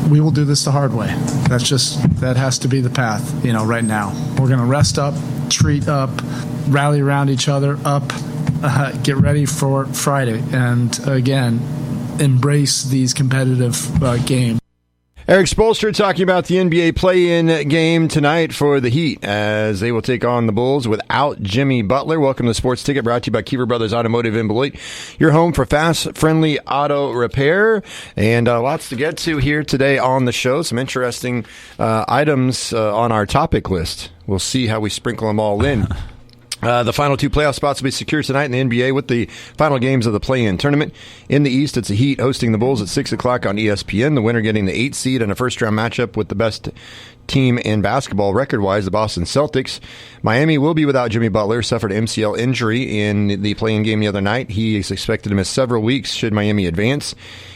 we will do this the hard way. That has to be the path, right now. We're going to rest up, treat up, rally around each other up, get ready for Friday, and again, embrace these competitive games. Eric Spoelstra talking about the NBA play-in game tonight for the Heat as they will take on the Bulls without Jimmy Butler. Welcome to Sports Ticket, brought to you by Kiefer Brothers Automotive in Beloit, your home for fast, friendly auto repair. And lots to get to here today on the show. Some interesting items on our topic list. We'll see how we sprinkle them all in. The final two playoff spots will be secured tonight in the NBA with the final games of the play-in tournament. In the East, it's the Heat hosting the Bulls at 6 o'clock on ESPN. The winner getting the 8th seed in a first-round matchup with the best team in basketball record-wise, the Boston Celtics. Miami will be without Jimmy Butler, suffered an MCL injury in the play-in game the other night. He is expected to miss several weeks should Miami advance.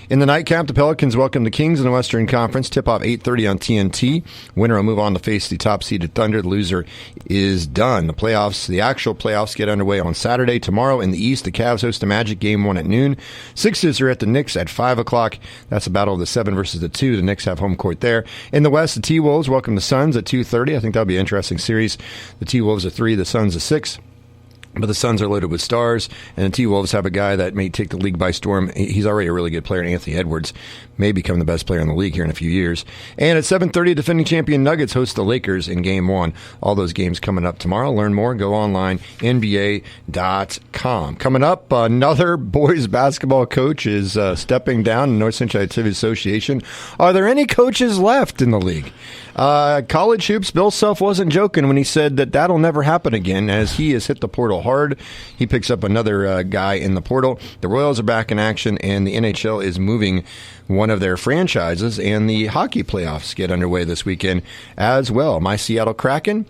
In the nightcap, the Pelicans welcome the Kings in the Western Conference. Tip-off 8:30 on TNT. Winner will move on to face the top-seeded Thunder. The loser is done. The actual playoffs get underway on Saturday. Tomorrow in the East, the Cavs host the Magic, Game 1 at noon. Sixers are at the Knicks at 5 o'clock. That's a battle of the 7 versus the 2. The Knicks have home court there. In the West, the T-Wolves welcome the Suns at 2:30. I think that'll be an interesting series. The T-Wolves are 3, the Suns are 6. But the Suns are loaded with stars, and the T-Wolves have a guy that may take the league by storm. He's already a really good player, Anthony Edwards. May become the best player in the league here in a few years. And at 7:30, defending champion Nuggets host the Lakers in Game 1. All those games coming up tomorrow. Learn more. Go online, NBA.com. Coming up, another boys basketball coach is stepping down in North Central Activities Association. Are there any coaches left in the league? College hoops, Bill Self wasn't joking when he said that that'll never happen again as he has hit the portal hard. He picks up another guy in the portal. The Royals are back in action, and the NHL is moving one of their franchises, and the hockey playoffs get underway this weekend as well. My Seattle Kraken,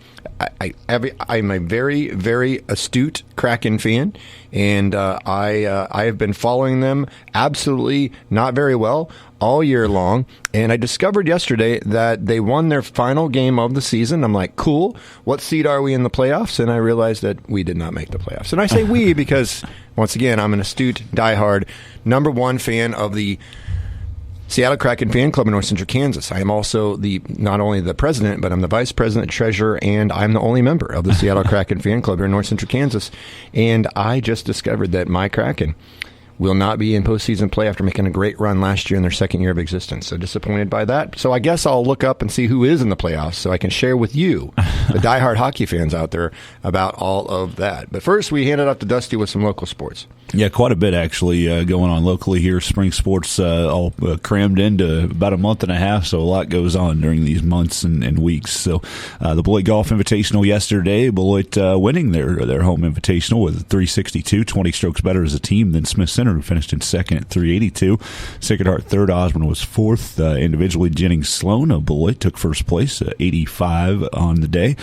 I'm a very, very astute Kraken fan, and I have been following them absolutely not very well all year long, and I discovered yesterday that they won their final game of the season. I'm like, cool, what seed are we in the playoffs? And I realized that we did not make the playoffs. And I say we because, once again, I'm an astute, diehard, number one fan of the Seattle Kraken Fan Club in North Central Kansas. I am also not only the president, but I'm the vice president, treasurer, and I'm the only member of the Seattle Kraken Fan Club here in North Central Kansas. And I just discovered that my Kraken will not be in postseason play after making a great run last year in their second year of existence. So disappointed by that. So I guess I'll look up and see who is in the playoffs so I can share with you, the diehard hockey fans out there, about all of that. But first, we hand it off to Dusty with some local sports. Yeah, quite a bit actually going on locally here. Spring sports all crammed into about a month and a half, so a lot goes on during these months and weeks. So the Beloit Golf Invitational yesterday, Beloit winning their home invitational with 362, 20 strokes better as a team than Smith Center, who finished in second at 382. Sacred Heart third, Osborne was fourth. Individually, Jennings Sloan of Beloit took first place, 85 on the day.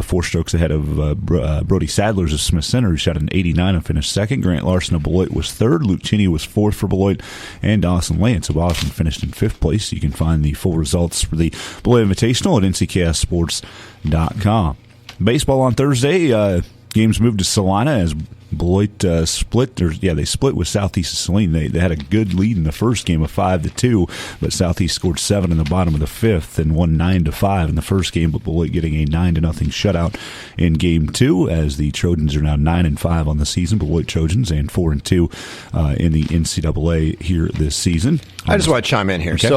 4 strokes ahead of Brody Sadlers of Smith Center, who shot an 89 and finished second. Grant Larson of Beloit was third. Luke Cheney was fourth for Beloit. And Dawson Lance of Osborne finished in fifth place. You can find the full results for the Beloit Invitational at ncksports.com. Baseball on Thursday. Games moved to Salina as Beloit split. They split with Southeast of Saline. They had a good lead in the first game of 5-2, but Southeast scored 7 in the bottom of the fifth and won 9-5 in the first game. But Beloit getting a 9-0 shutout in game 2, as the Trojans are now 9-5 on the season. Beloit Trojans and 4-2 in the NCAA here this season. I just want to chime in here. Okay.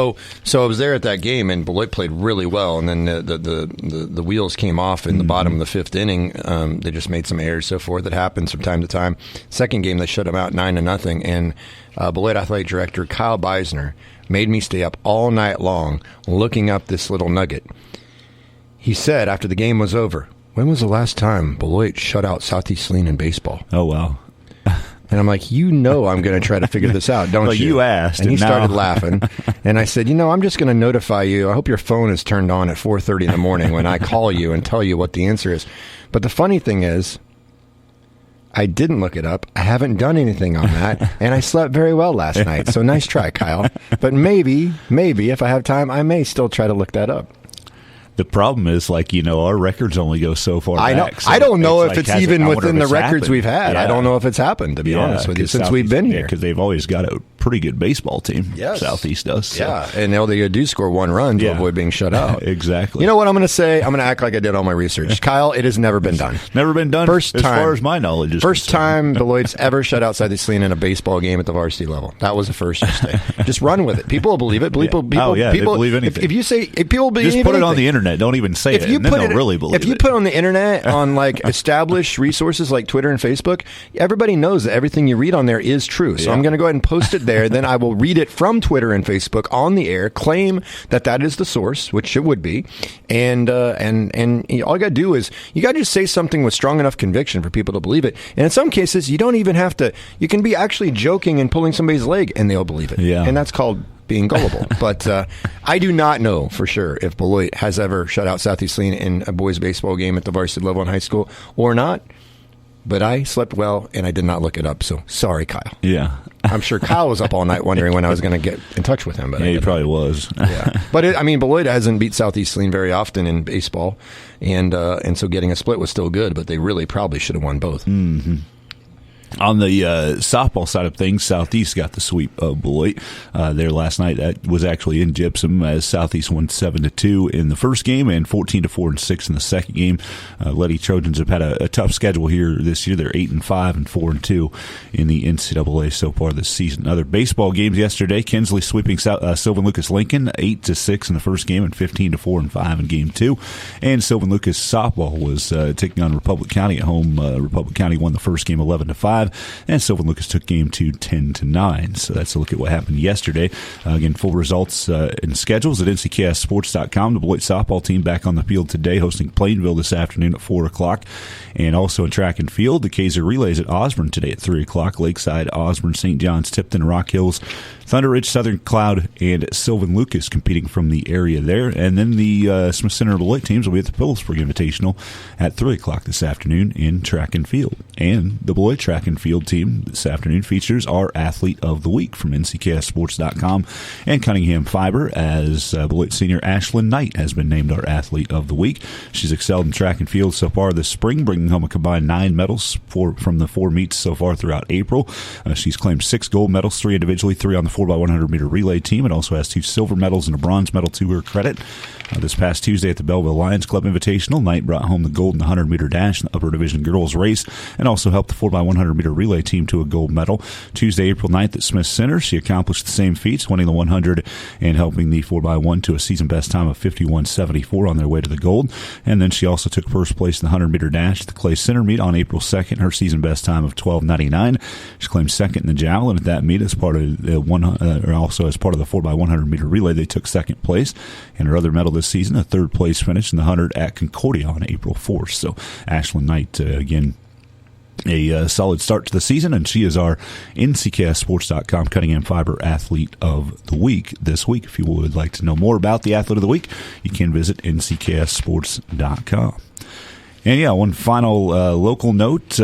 So I was there at that game, and Beloit played really well, and then the wheels came off in the bottom of the fifth inning. They just made some errors, so forth. That happens from time to time. Second game, they shut them out 9-0, and Beloit Athletic Director Kyle Beisner made me stay up all night long looking up this little nugget. He said after the game was over, when was the last time Beloit shut out Southeast Saline in baseball? Oh, wow. And I'm like, I'm going to try to figure this out, don't well, you? You asked. And he started laughing. And I said, I'm just going to notify you. I hope your phone is turned on at 4:30 in the morning when I call you and tell you what the answer is. But the funny thing is, I didn't look it up. I haven't done anything on that. And I slept very well last night. So nice try, Kyle. But maybe, if I have time, I may still try to look that up. The problem is, our records only go so far I know. back. So I don't know if it's even within the records happened. we've had. Yeah. I don't know if it's happened, to be honest with you, since we've been here. Because they've always got it pretty good baseball team. Yes. Southeast does. So. Yeah, and all they do score 1 run to avoid being shut out. Exactly. You know what I'm going to say? I'm going to act like I did all my research. Kyle, it has never been done. Never been done as far as my knowledge is First time Beloit's ever shut out Southeast-Lehigh in a baseball game at the varsity level. That was the first mistake. Just run with it. People will believe it. People they believe anything. If you say, if people believe just put anything, it on the internet. Don't even say it, and then they'll really believe it. If you put on the internet on like established resources like Twitter and Facebook, everybody knows that everything you read on there is true. So I'm going to go ahead and post it there. Then I will read it from Twitter and Facebook on the air, claim that is the source, which it would be, and all you got to do is you got to just say something with strong enough conviction for people to believe it. And in some cases, you don't even have to. You can be actually joking and pulling somebody's leg, and they'll believe it. Yeah. And that's called being gullible. But I do not know for sure if Beloit has ever shut out Southeast-Lehigh in a boys baseball game at the varsity level in high school or not. But I slept well, and I did not look it up. So sorry, Kyle. Yeah. I'm sure Kyle was up all night wondering when I was going to get in touch with him. But he probably was. Yeah. But Beloit hasn't beat Southeast-Lehigh very often in baseball, and so getting a split was still good. But they really probably should have won both. Mm-hmm. On the softball side of things, Southeast got the sweep of Beloit there last night. That was actually in Gypsum as Southeast won 7-2 in the first game and 14-4 and 6 in the second game. Lady Trojans have had a tough schedule here this year. They're 8-5 and 4-2 in the NCAA so far this season. Other baseball games yesterday: Kinsley sweeping Sylvan Lucas Lincoln 8-6 in the first game and 15-4 and 5 in game 2. And Sylvan Lucas softball was taking on Republic County at home. Republic County won the first game 11-5. And Sylvan Lucas took game 2 10-9. So that's a look at what happened yesterday. Again, full results and schedules at NCKSports.com. The Beloit softball team back on the field today, hosting Plainville this afternoon at 4 o'clock. And also in track and field, the Kaiser Relays at Osborne today at 3 o'clock. Lakeside, Osborne, St. John's, Tipton, Rock Hills, Thunder Ridge, Southern Cloud, and Sylvan Lucas competing from the area there. And then the Smith Center Beloit teams will be at the Phillipsburg Invitational at 3 o'clock this afternoon in track and field. And the Beloit track and field team this afternoon features our Athlete of the Week from NCKSports.com and Cunningham Fiber, as Beloit senior Ashlyn Knight has been named our Athlete of the Week. She's excelled in track and field so far this spring, bringing home a combined 9 medals from the 4 meets so far throughout April. She's claimed 6 gold medals, 3 individually, 3 on the 4x100 meter relay team, and also has 2 silver medals and a bronze medal to her credit. This past Tuesday at the Belleville Lions Club Invitational, Knight brought home the gold in the 100-meter dash in the upper division girls race and also helped the 4x100 meter relay team to a gold medal. Tuesday, April 9th at Smith Center, she accomplished the same feats, winning the 100 and helping the 4x1 to a season best time of 51.74 on their way to the gold. And then she also took first place in the 100-meter dash at the Clay Center meet on April 2nd, her season best time of 12.99. She claimed second in the javelin at that meet as part of the also as part of the 4x100 meter relay. They took second place, and her other medal this season, a third place finish in the 100 at Concordia on April 4th. So Ashlyn Knight, again, a solid start to the season, and she is our NCKSports.com Cunningham Fiber Athlete of the Week this week. If you would like to know more about the Athlete of the Week, you can visit NCKSports.com. And yeah, one final local note.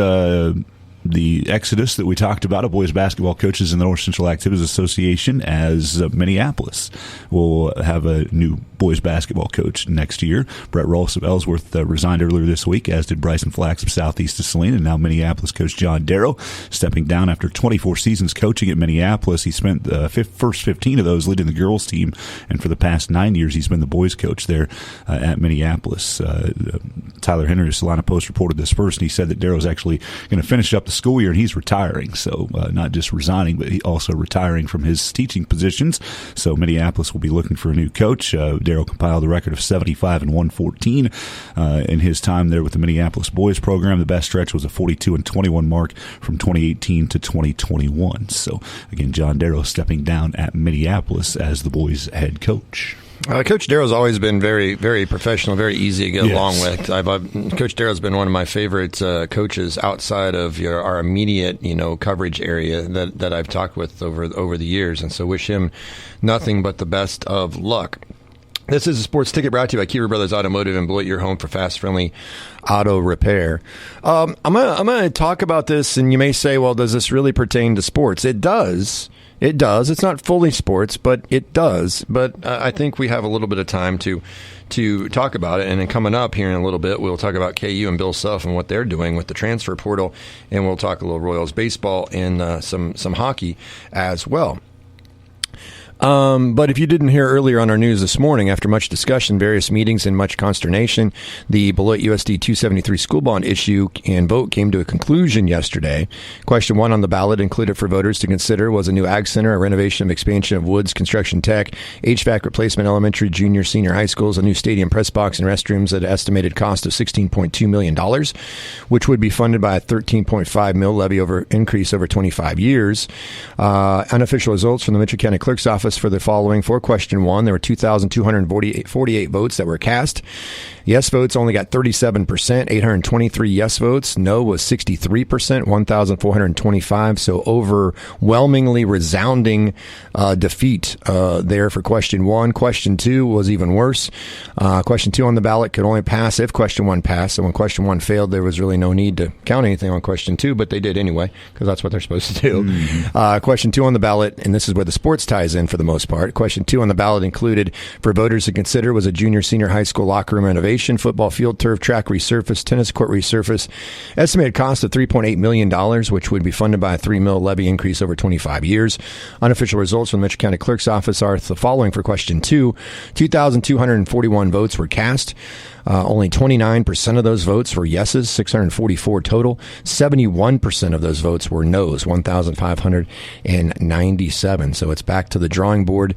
The exodus that we talked about of boys basketball coaches in the North Central Activities Association, as Minneapolis will have a new boys basketball coach next year. Brett Rolfs of Ellsworth resigned earlier this week, as did Bryson Flax of Southeast of Saline, and now Minneapolis coach John Darrow stepping down after 24 seasons coaching at Minneapolis. He spent the first 15 of those leading the girls team, and for the past 9 years he's been the boys coach there at Minneapolis. Tyler Henry of Salina Post reported this first, and he said that Darrow's actually going to finish up the school year and he's retiring. So not just resigning, but he also retiring from his teaching positions. So Minneapolis will be looking for a new coach. Darrow compiled a record of 75 and 114 in his time there with the Minneapolis boys program. The best stretch was a 42 and 21 mark from 2018 to 2021. So again, John Darrow stepping down at Minneapolis as the boys head coach. Coach Darrow's always been very, very professional, very easy to get along with. Coach Darrow's been one of my favorite coaches outside of our immediate, coverage area that I've talked with over the years, and so wish him nothing but the best of luck. This is a Sports Ticket brought to you by Kiever Brothers Automotive in Beloit, your home for fast, friendly auto repair. I'm gonna talk about this, and you may say, well, does this really pertain to sports? It does. It does. It's not fully sports, but it does. But I think we have a little bit of time to talk about it. And then coming up here in a little bit, we'll talk about KU and Bill Self and what they're doing with the transfer portal. And we'll talk a little Royals baseball and some hockey as well. But if you didn't hear earlier on our news this morning, after much discussion, various meetings, and much consternation, the Beloit USD 273 school bond issue and vote came to a conclusion yesterday. Question 1 on the ballot included for voters to consider was a new ag center, a renovation and expansion of Woods Construction Tech, HVAC replacement elementary, junior, senior high schools, a new stadium press box and restrooms at an estimated cost of $16.2 million, which would be funded by a $13.5 million levy increase over 25 years. Unofficial results from the Mitchell County Clerk's Office for the following. For question 1, there were 2,248 votes that were cast. Yes votes only got 37%, 823 yes votes. No was 63%, 1,425. So overwhelmingly resounding defeat there for question 1. Question 2 was even worse. Question 2 on the ballot could only pass if question 1 passed. So when question 1 failed, there was really no need to count anything on question 2, but they did anyway, because that's what they're supposed to do. Mm-hmm. Question 2 on the ballot, and this is where the sports ties in for the most part. Question 2 on the ballot included for voters to consider was a junior, senior high school locker room renovation, football field, turf, track resurface, tennis court resurface. Estimated cost of $3.8 million, which would be funded by a $3 million levy increase over 25 years. Unofficial results from the Mitchell County Clerk's Office are the following for question 2. 2,241 votes were cast. Only 29% of those votes were yeses, 644 total. 71% of those votes were noes, 1,597. So it's back to the drawing board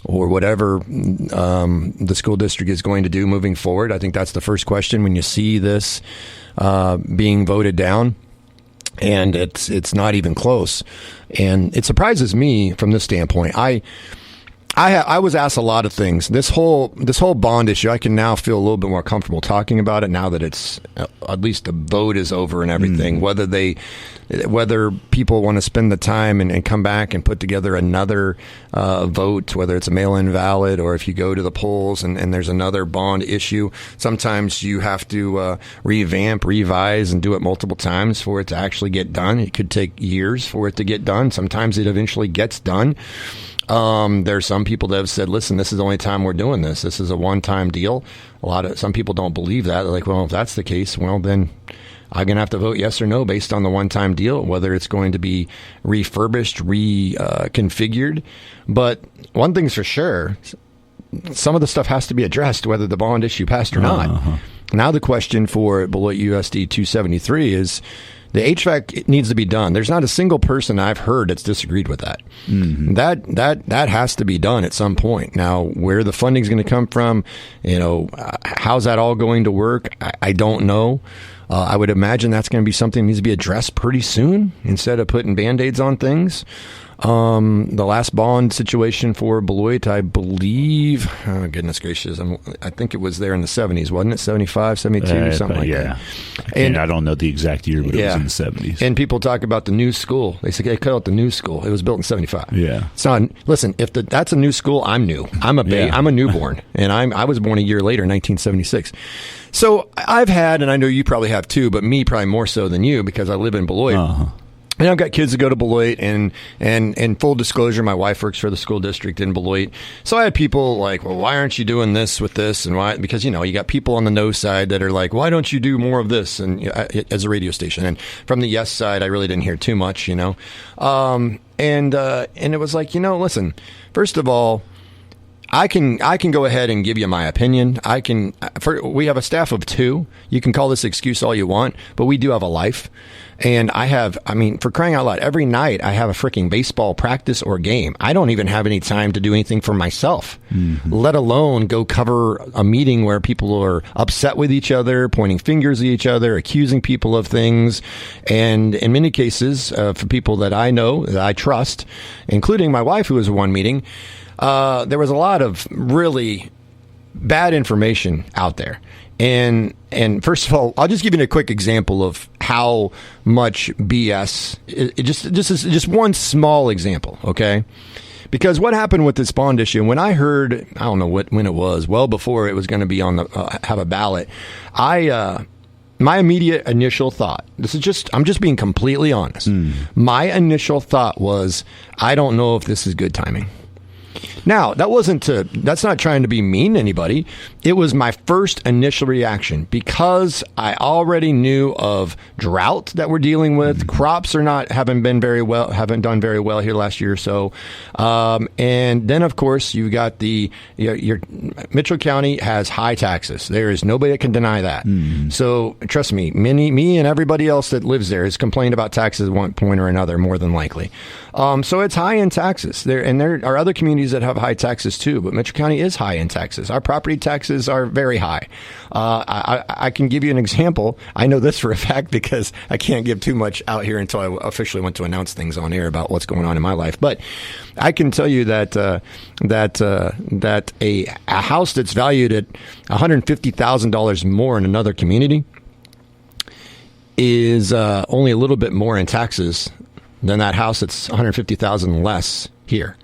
or whatever the school district is going to do moving forward. I think that's the first question when you see this being voted down. And it's not even close. And it surprises me from this standpoint. I was asked a lot of things. This whole bond issue, I can now feel a little bit more comfortable talking about it now that it's at least the vote is over and everything. Whether people want to spend the time and come back and put together another vote, whether it's a mail-in ballot or if you go to the polls and there's another bond issue, sometimes you have to revamp, revise, and do it multiple times for it to actually get done. It could take years for it to get done. Sometimes it eventually gets done. There are some people that have said, listen, this is the only time we're doing this. This is a one-time deal. Some people don't believe that. They're like, well, if that's the case, well, then I'm going to have to vote yes or no based on the one-time deal, whether it's going to be refurbished, reconfigured. But one thing's for sure, some of the stuff has to be addressed, whether the bond issue passed or not. Now the question for Beloit USD 273 is, the HVAC needs to be done. There's not a single person I've heard that's disagreed with that. Mm-hmm. That has to be done at some point. Now, where the funding is going to come from, how's that all going to work? I don't know. I would imagine that's going to be something that needs to be addressed pretty soon instead of putting Band-Aids on things. The last bond situation for Beloit, I believe, oh, goodness gracious, I think it was there in the 70s, wasn't it? 75, 72, something like that. And I don't know the exact year, but it was in the 70s. And people talk about the new school. They say, they cut out the new school. It was built in 75. Yeah. It's not, listen, if that's a new school, I'm new. I'm a newborn. And I was born a year later, 1976. So I've had, and I know you probably have too, but me probably more so than you because I live in Beloit. Uh-huh. And I've got kids that go to Beloit, and full disclosure, my wife works for the school district in Beloit. So I had people like, well, why aren't you doing this with this? And why? Because, you got people on the no side that are like, why don't you do more of this? And as a radio station. And from the yes side, I really didn't hear too much, And it was like, listen, first of all, I can go ahead and give you my opinion. We have a staff of 2. You can call this excuse all you want, but we do have a life. And for crying out loud, every night I have a freaking baseball practice or game. I don't even have any time to do anything for myself, let alone go cover a meeting where people are upset with each other, pointing fingers at each other, accusing people of things. And in many cases, for people that I know, that I trust, including my wife, who was at one meeting, there was a lot of really bad information out there. And first of all, I'll just give you a quick example of how much BS. Just one small example, okay? Because what happened with this bond issue? When I heard, I don't know when it was, well before it was going to be on the have a ballot, my immediate initial thought. I'm just being completely honest. My initial thought was, I don't know if this is good timing. Now, that's not trying to be mean to anybody. It was my first initial reaction because I already knew of drought that we're dealing with. Crops haven't done very well here last year or so. And then, of course, you've got your Mitchell County has high taxes. There is nobody that can deny that. So trust me, me and everybody else that lives there has complained about taxes at one point or another, more than likely. So it's high in taxes there, and there are other communities that have high taxes too, but Mitchell County is high in taxes. Our property taxes are very high. I can give you an example. I know this for a fact because I can't give too much out here until I officially want to announce things on air about what's going on in my life. But I can tell you that a house that's valued at $150,000 more in another community is only a little bit more in taxes than that house that's $150,000 less here.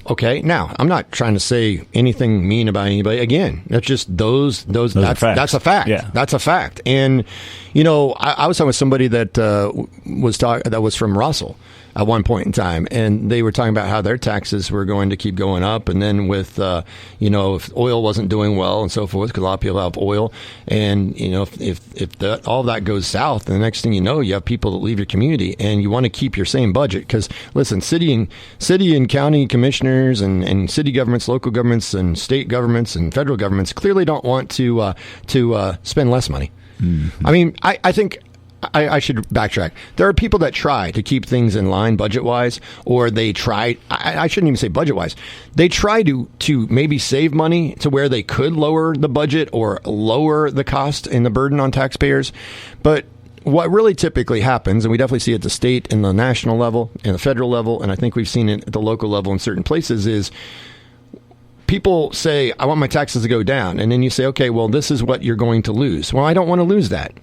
Okay. Now, I'm not trying to say anything mean about anybody. Again, that's just that's a fact. Yeah. That's a fact. And I was talking with somebody that was from Russell at one point in time, and they were talking about how their taxes were going to keep going up, and then with if oil wasn't doing well and so forth, because a lot of people have oil, and if all that goes south, the next thing you know, you have people that leave your community, and you want to keep your same budget because listen, city and county commissioners and city governments, local governments, and state governments and federal governments clearly don't want to spend less money. I mean, I think. I should backtrack. There are people that try to keep things in line budget-wise, or they try, I shouldn't even say budget-wise, they try to maybe save money to where they could lower the budget or lower the cost and the burden on taxpayers. But what really typically happens, and we definitely see it at the state and the national level and the federal level, and I think we've seen it at the local level in certain places, is people say, I want my taxes to go down. And then you say, okay, well, this is what you're going to lose. Well, I don't want to lose that.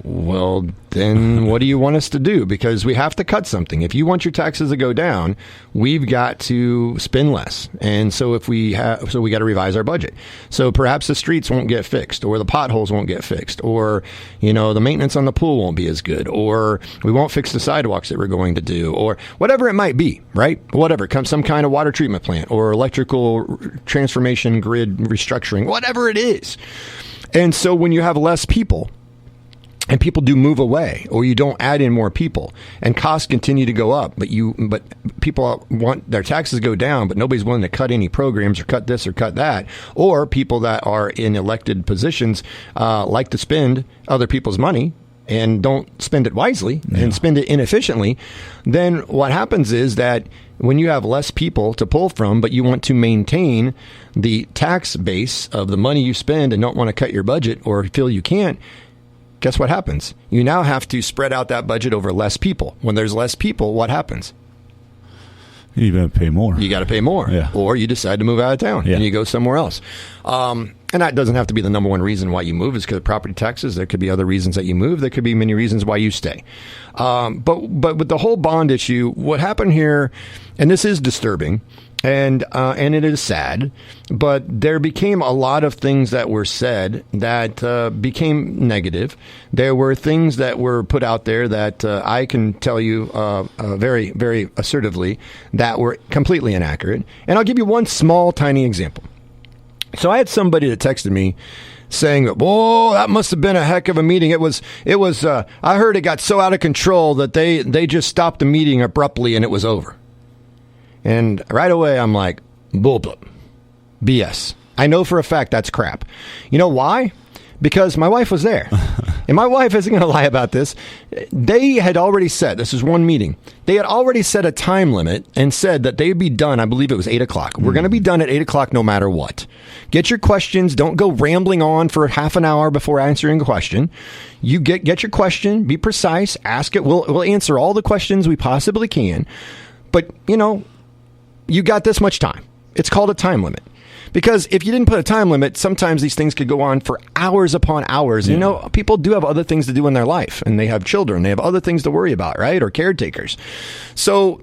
Well, then what do you want us to do? Because we have to cut something. If you want your taxes to go down, we've got to spend less. And so we got to revise our budget. So perhaps the streets won't get fixed, or the potholes won't get fixed, or, the maintenance on the pool won't be as good, or we won't fix the sidewalks that we're going to do, or whatever it might be, right? Whatever, some kind of water treatment plant or electrical transformation grid restructuring, whatever it is. And so when you have less people, and people do move away, or you don't add in more people, and costs continue to go up, but people want their taxes to go down, but nobody's willing to cut any programs or cut this or cut that, or people that are in elected positions like to spend other people's money and don't spend it wisely and spend it inefficiently. Then what happens is that when you have less people to pull from, but you want to maintain the tax base of the money you spend and don't want to cut your budget or feel you can't, guess what happens? You now have to spread out that budget over less people. When there's less people, what happens? You got to pay more. You got to pay more. Yeah. Or you decide to move out of town and you go somewhere else. And that doesn't have to be the number one reason why you move, is because of property taxes. There could be other reasons that you move. There could be many reasons why you stay. But with the whole bond issue, what happened here, and this is disturbing, and it is sad, but there became a lot of things that were said that became negative. There were things that were put out there that I can tell you very, very assertively that were completely inaccurate. And I'll give you one small, tiny example. So I had somebody that texted me saying, "Whoa, that must have been a heck of a meeting. It was. I heard it got so out of control that they just stopped the meeting abruptly and it was over." And right away, I'm like, bullshit, BS. I know for a fact that's crap. You know why? Because my wife was there. And my wife isn't going to lie about this. They had already said, this is one meeting, they had already set a time limit and said that they'd be done. I believe it was 8 o'clock. We're going to be done at 8 o'clock no matter what. Get your questions. Don't go rambling on for half an hour before answering a question. You get your question, be precise, ask it. We'll answer all the questions we possibly can. But, you got this much time. It's called a time limit. Because if you didn't put a time limit, sometimes these things could go on for hours upon hours. Yeah. People do have other things to do in their life, and they have children. They have other things to worry about, right? Or caretakers. So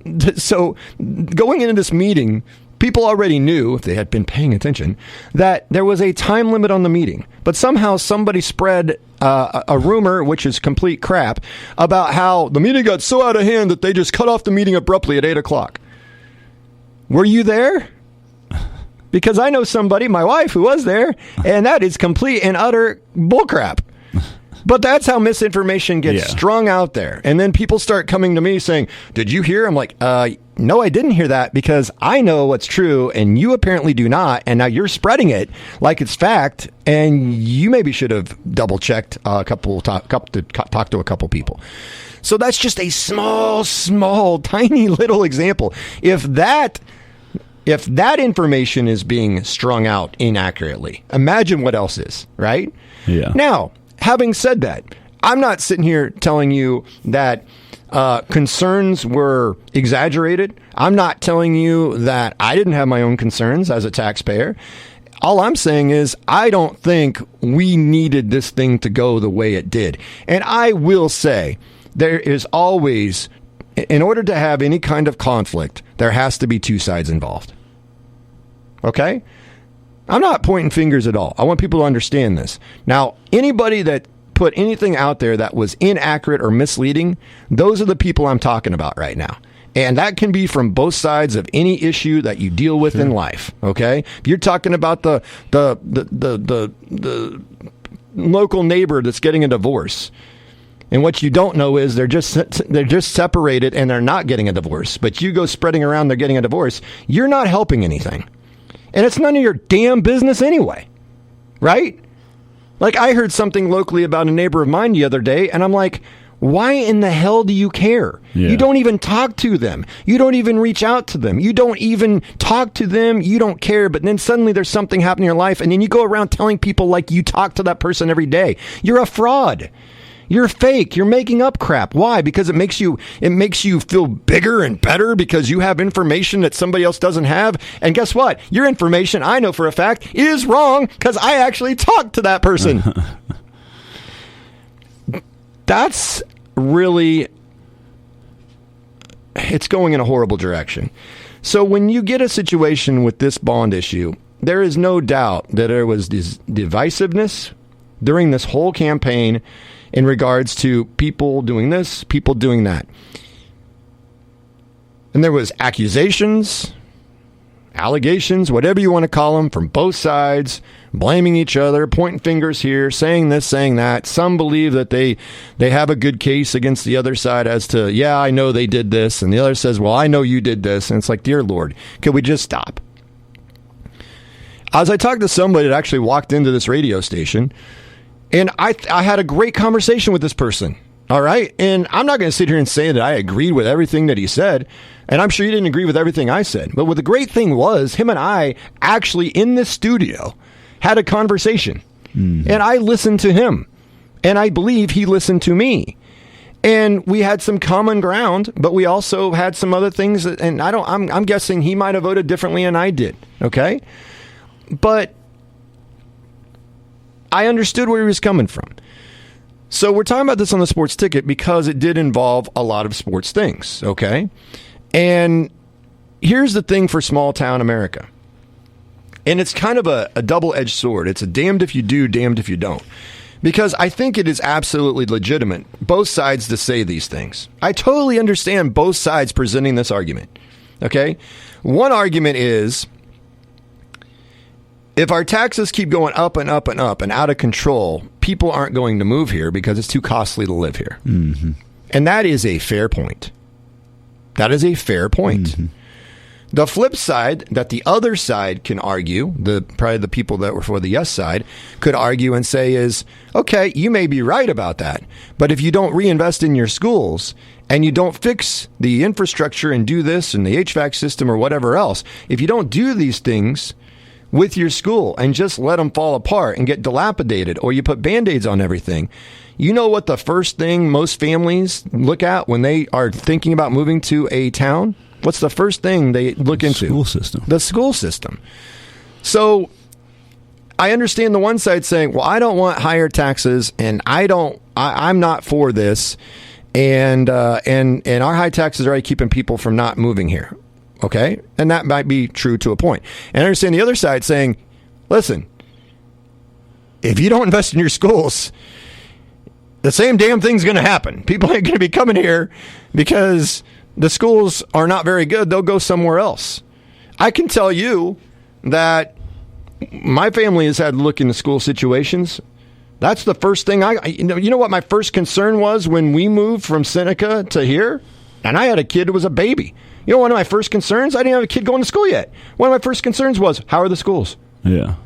going into this meeting, people already knew, if they had been paying attention, that there was a time limit on the meeting. But somehow somebody spread a rumor, which is complete crap, about how the meeting got so out of hand that they just cut off the meeting abruptly at 8 o'clock. Were you there? Because I know somebody, my wife, who was there, and that is complete and utter bullcrap. But that's how misinformation gets strung out there. And then people start coming to me saying, did you hear? I'm like, no, I didn't hear that because I know what's true and you apparently do not. And now you're spreading it like it's fact. And you maybe should have double checked talk to a couple people. So that's just a small, tiny little example. If that information is being strung out inaccurately, imagine what else is, right? Yeah. Now, having said that, I'm not sitting here telling you that concerns were exaggerated. I'm not telling you that I didn't have my own concerns as a taxpayer. All I'm saying is I don't think we needed this thing to go the way it did. And I will say there is always, in order to have any kind of conflict, there has to be two sides involved. Okay? I'm not pointing fingers at all. I want people to understand this. Now, anybody that put anything out there that was inaccurate or misleading, those are the people I'm talking about right now. And that can be from both sides of any issue that you deal with in life. Okay? If you're talking about the local neighbor that's getting a divorce, and what you don't know is they're just separated and they're not getting a divorce, but you go spreading around they're getting a divorce, you're not helping anything. And it's none of your damn business anyway, right? Like I heard something locally about a neighbor of mine the other day, and I'm like, why in the hell do you care? Yeah. You don't even talk to them. You don't even reach out to them. You don't even talk to them. You don't care. But then suddenly there's something happening in your life, and then you go around telling people like you talk to that person every day. You're a fraud. You're fake. You're making up crap. Why? Because it makes you feel bigger and better because you have information that somebody else doesn't have. And guess what? Your information, I know for a fact, is wrong because I actually talked to that person. That's really, it's going in a horrible direction. So when you get a situation with this bond issue, there is no doubt that there was this divisiveness during this whole campaign in regards to people doing this, people doing that. And there was accusations, allegations, whatever you want to call them, from both sides, blaming each other, pointing fingers here, saying this, saying that. Some believe that they have a good case against the other side as to, yeah, I know they did this. And the other says, well, I know you did this. And it's like, dear Lord, could we just stop? As I talked to somebody that actually walked into this radio station, and I had a great conversation with this person, all right? And I'm not going to sit here and say that I agreed with everything that he said, and I'm sure he didn't agree with everything I said. But what the great thing was, him and I actually in this studio had a conversation, and I listened to him, and I believe he listened to me. And we had some common ground, but we also had some other things, and I'm guessing he might have voted differently than I did, okay? But I understood where he was coming from. So we're talking about this on the Sports Ticket because it did involve a lot of sports things, okay? And here's the thing for small town America. And it's kind of a double-edged sword. It's a damned if you do, damned if you don't. Because I think it is absolutely legitimate, both sides, to say these things. I totally understand both sides presenting this argument, okay? One argument is, if our taxes keep going up and up and up and out of control, people aren't going to move here because it's too costly to live here. Mm-hmm. And that is a fair point. That is a fair point. Mm-hmm. The flip side that the other side can argue, probably the people that were for the yes side, could argue and say is, okay, you may be right about that, but if you don't reinvest in your schools and you don't fix the infrastructure and do this and the HVAC system or whatever else, if you don't do these things with your school and just let them fall apart and get dilapidated, or you put Band-Aids on everything, you know what the first thing most families look at when they are thinking about moving to a town? What's the first thing they look into? School system. The school system. So I understand the one side saying, well, I don't want higher taxes and I'm not for this. And our high taxes are already keeping people from not moving here. Okay? And that might be true to a point. And I understand the other side saying, listen, if you don't invest in your schools, the same damn thing's going to happen. People ain't going to be coming here because the schools are not very good. They'll go somewhere else. I can tell you that my family has had to look into school situations. That's the first thing you know what my first concern was when we moved from Seneca to here? And I had a kid who was a baby. You know, one of my first concerns, I didn't have a kid going to school yet. One of my first concerns was, how are the schools? Yeah.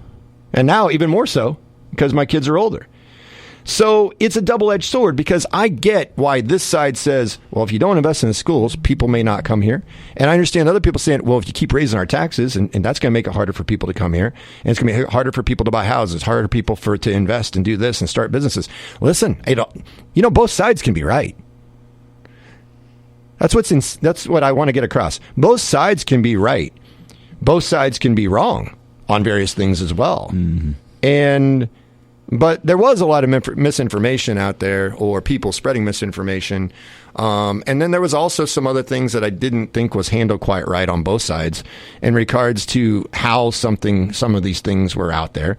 And now even more so because my kids are older. So it's a double-edged sword because I get why this side says, well, if you don't invest in the schools, people may not come here. And I understand other people saying, well, if you keep raising our taxes, and that's going to make it harder for people to come here, and it's going to be harder for people to buy houses, harder for people to invest and do this and start businesses. Listen, you know, both sides can be right. That's what I want to get across. Both sides can be right. Both sides can be wrong on various things as well. Mm-hmm. But there was a lot of misinformation out there, or people spreading misinformation. And then there was also some other things that I didn't think was handled quite right on both sides in regards to how some of these things were out there.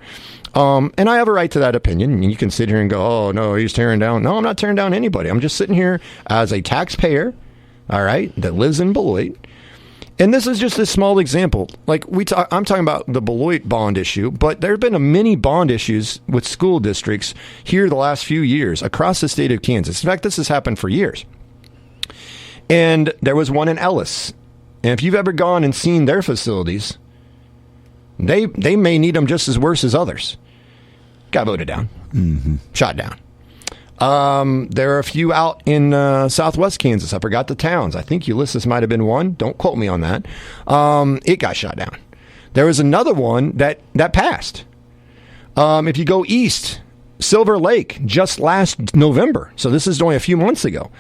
And I have a right to that opinion. And you can sit here and go, oh, no, he's tearing down. No, I'm not tearing down anybody. I'm just sitting here as a taxpayer, all right, that lives in Beloit. And this is just a small example. Like I'm talking about the Beloit bond issue, but there have been many bond issues with school districts here the last few years across the state of Kansas. In fact, this has happened for years. And there was one in Ellis. And if you've ever gone and seen their facilities, they may need them just as worse as others. Got voted down. Mm-hmm. Shot down. There are a few out in southwest Kansas. I forgot the towns. I think Ulysses might have been one. Don't quote me on that. It got shot down. There was another one that passed. If you go east, Silver Lake, just last November. So this is only a few months ago.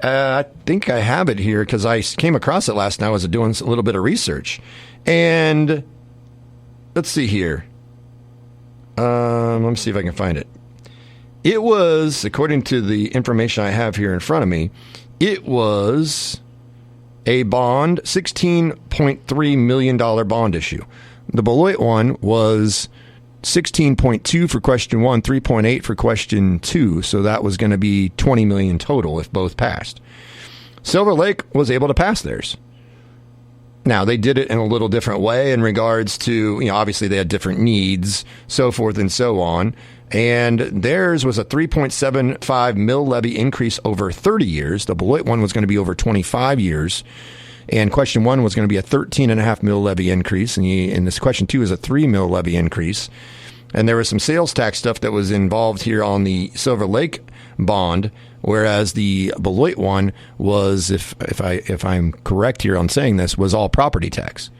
I think I have it here because I came across it last night. I was doing a little bit of research. And let's see here. Let me see if I can find it. It was, according to the information I have here in front of me, it was a bond, $16.3 million bond issue. The Beloit one was 16.2 for question 1, 3.8 for question 2. So that was going to be 20 million total if both passed. Silver Lake was able to pass theirs. Now, they did it in a little different way in regards to, obviously they had different needs, so forth and so on. And theirs was a 3.75 mil levy increase over 30 years. The Beloit one was going to be over 25 years. And question 1 was going to be a 13.5 mil levy increase. And this question 2 is a 3 mil levy increase. And there was some sales tax stuff that was involved here on the Silver Lake bond, whereas the Beloit one was, if I'm correct here on saying this, was all property tax.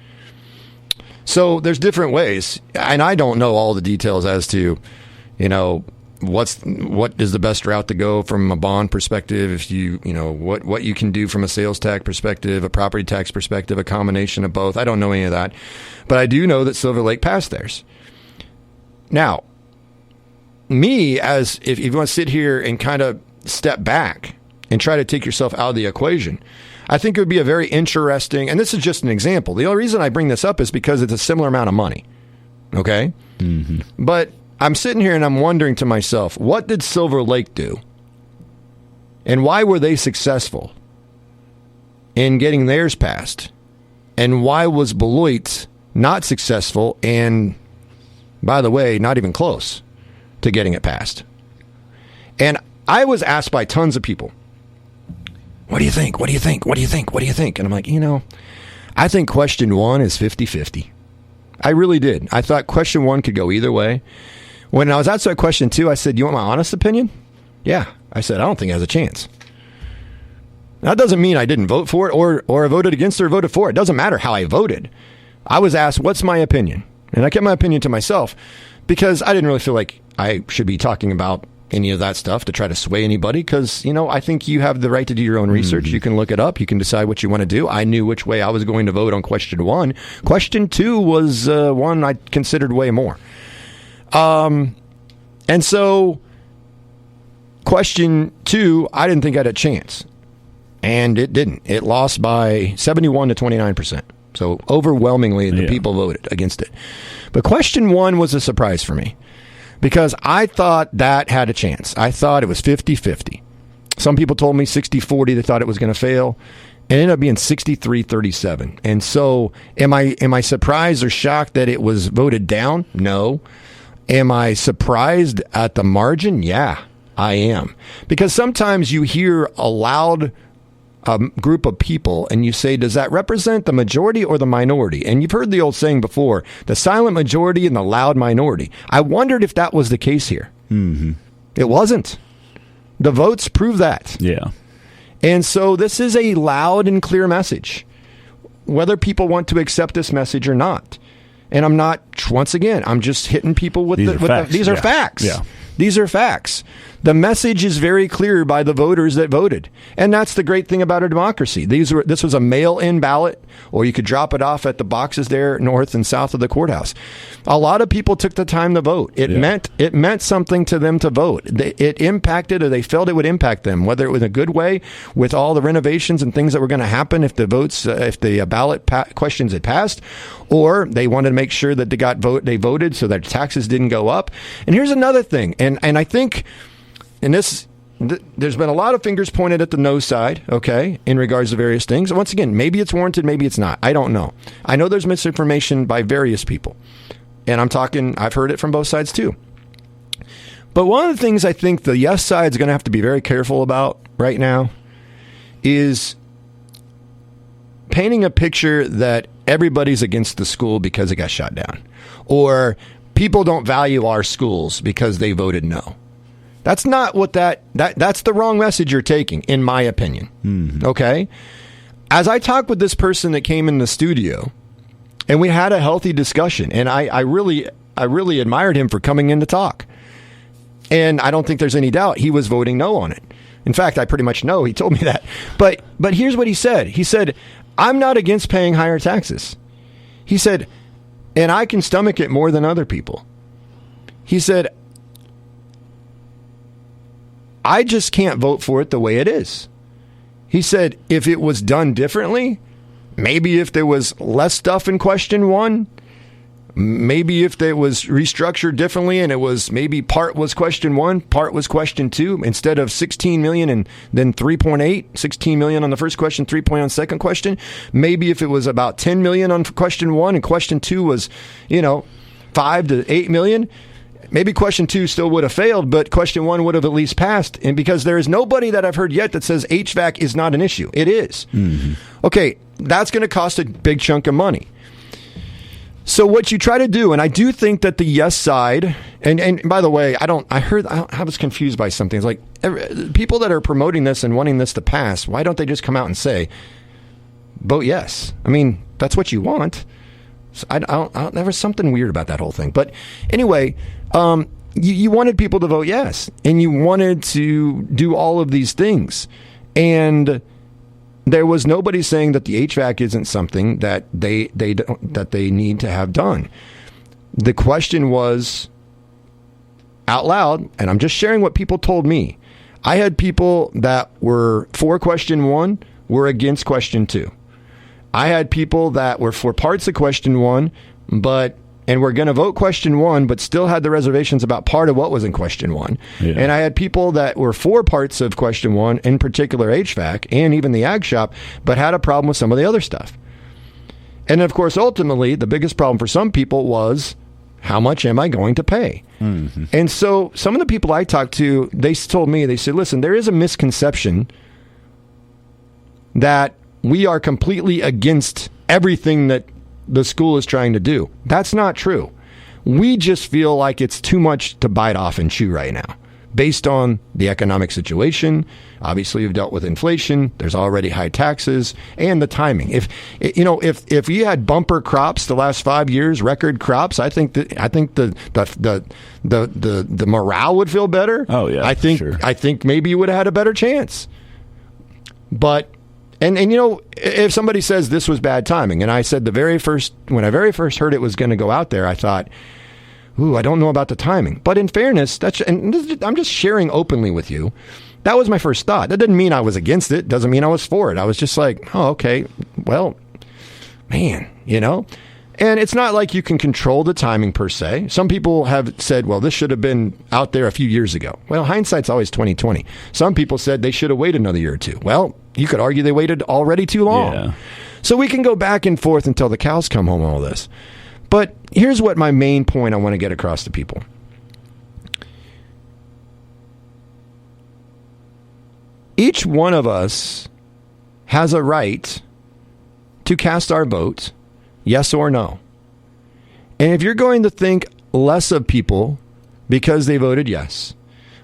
So there's different ways, and I don't know all the details as to, what is the best route to go from a bond perspective, if what you can do from a sales tax perspective, a property tax perspective, a combination of both. I don't know any of that, but I do know that Silver Lake passed theirs. Now, if you want to sit here and kind of step back and try to take yourself out of the equation, I think it would be a very interesting, and this is just an example. The only reason I bring this up is because it's a similar amount of money. Okay? Mm-hmm. But I'm sitting here and I'm wondering to myself, what did Silver Lake do? And why were they successful in getting theirs passed? And why was Beloit not successful and, by the way, not even close to getting it passed? And I was asked by tons of people, what do you think? What do you think? What do you think? What do you think? And I'm like, I think question 1 is 50-50. I really did. I thought question 1 could go either way. When I was asked that question 2, I said, you want my honest opinion? Yeah. I said, I don't think it has a chance. That doesn't mean I didn't vote for it or I voted against it or voted for it. It doesn't matter how I voted. I was asked, what's my opinion? And I kept my opinion to myself because I didn't really feel like I should be talking about any of that stuff to try to sway anybody because, I think you have the right to do your own research. Mm-hmm. You can look it up. You can decide what you want to do. I knew which way I was going to vote on question 1. Question 2 was one I considered way more. And so question 2, I didn't think I had a chance. And it didn't. It lost by 71 to 29%. So overwhelmingly, the people voted against it. But question 1 was a surprise for me because I thought that had a chance. I thought it was 50-50. Some people told me 60-40. They thought it was going to fail. It ended up being 63-37. And so am I surprised or shocked that it was voted down? No. Am I surprised at the margin? Yeah, I am. Because sometimes you hear a loud group of people and you say, does that represent the majority or the minority? And you've heard the old saying before, the silent majority and the loud minority. I wondered if that was the case here. Mm-hmm. It wasn't. The votes prove that. Yeah. And so this is a loud and clear message, whether people want to accept this message or not. And I'm not, once again, I'm just hitting people with these are facts. Yeah. These are facts. The message is very clear by the voters that voted. And that's the great thing about our democracy. This was a mail-in ballot, or you could drop it off at the boxes there north and south of the courthouse. A lot of people took the time to vote. It meant something to them to vote. It impacted, or they felt it would impact them, whether it was a good way with all the renovations and things that were going to happen if the ballot questions had passed, or they wanted to make sure that they voted so that taxes didn't go up. And here's another thing, and I think there's been a lot of fingers pointed at the no side, okay, in regards to various things. Once again, maybe it's warranted, maybe it's not. I don't know. I know there's misinformation by various people, and I've heard it from both sides too. But one of the things I think the yes side is going to have to be very careful about right now is painting a picture that everybody's against the school because it got shot down, or people don't value our schools because they voted no. That's not what that's the wrong message you're taking, in my opinion. Mm-hmm. Okay? As I talked with this person that came in the studio, and we had a healthy discussion, and I really admired him for coming in to talk. And I don't think there's any doubt he was voting no on it. In fact, I pretty much know he told me that. But here's what he said. He said, I'm not against paying higher taxes. He said, and I can stomach it more than other people. He said, I just can't vote for it the way it is. He said, if it was done differently, maybe if there was less stuff in question one, maybe if it was restructured differently and it was maybe part was question one, part was question two, instead of 16 million and then 3.8, 16 million on the first question, 3 on the second question. Maybe if it was about 10 million on question one and question two was, 5 to 8 million. Maybe question two still would have failed, but question one would have at least passed. And because there is nobody that I've heard yet that says HVAC is not an issue. It is. Mm-hmm. Okay, that's going to cost a big chunk of money. So what you try to do, and I do think that the yes side, and by the way, I was confused by something. It's like people that are promoting this and wanting this to pass, why don't they just come out and say, vote yes? I mean, that's what you want. So there was something weird about that whole thing. But anyway, you wanted people to vote yes, and you wanted to do all of these things. And there was nobody saying that the HVAC isn't something that they need to have done. The question was out loud, and I'm just sharing what people told me. I had people that were for question one, were against question two. I had people that were for parts of question one, and were going to vote question one, but still had the reservations about part of what was in question one. Yeah. And I had people that were for parts of question one, in particular HVAC and even the ag shop, but had a problem with some of the other stuff. And of course, ultimately, the biggest problem for some people was, how much am I going to pay? Mm-hmm. And so some of the people I talked to, they told me, they said, listen, there is a misconception that we are completely against everything that the school is trying to do. That's not true. We just feel like it's too much to bite off and chew right now, based on the economic situation. Obviously, we've dealt with inflation. There's already high taxes and the timing. If you had bumper crops the last 5 years, record crops, I think the morale would feel better. Oh yeah, I think maybe you would have had a better chance. But And if somebody says this was bad timing, and I said when I very first heard it was going to go out there, I thought, I don't know about the timing. But in fairness, I'm just sharing openly with you. That was my first thought. That didn't mean I was against it. Doesn't mean I was for it. I was just like, oh, okay, well, man, And it's not like you can control the timing per se. Some people have said, well, this should have been out there a few years ago. Well, hindsight's always 20/20. Some people said they should have waited another year or two. Well, you could argue they waited already too long. Yeah. So we can go back and forth until the cows come home on all this. But here's what my main point I want to get across to people. Each one of us has a right to cast our vote, yes or no. And if you're going to think less of people because they voted yes,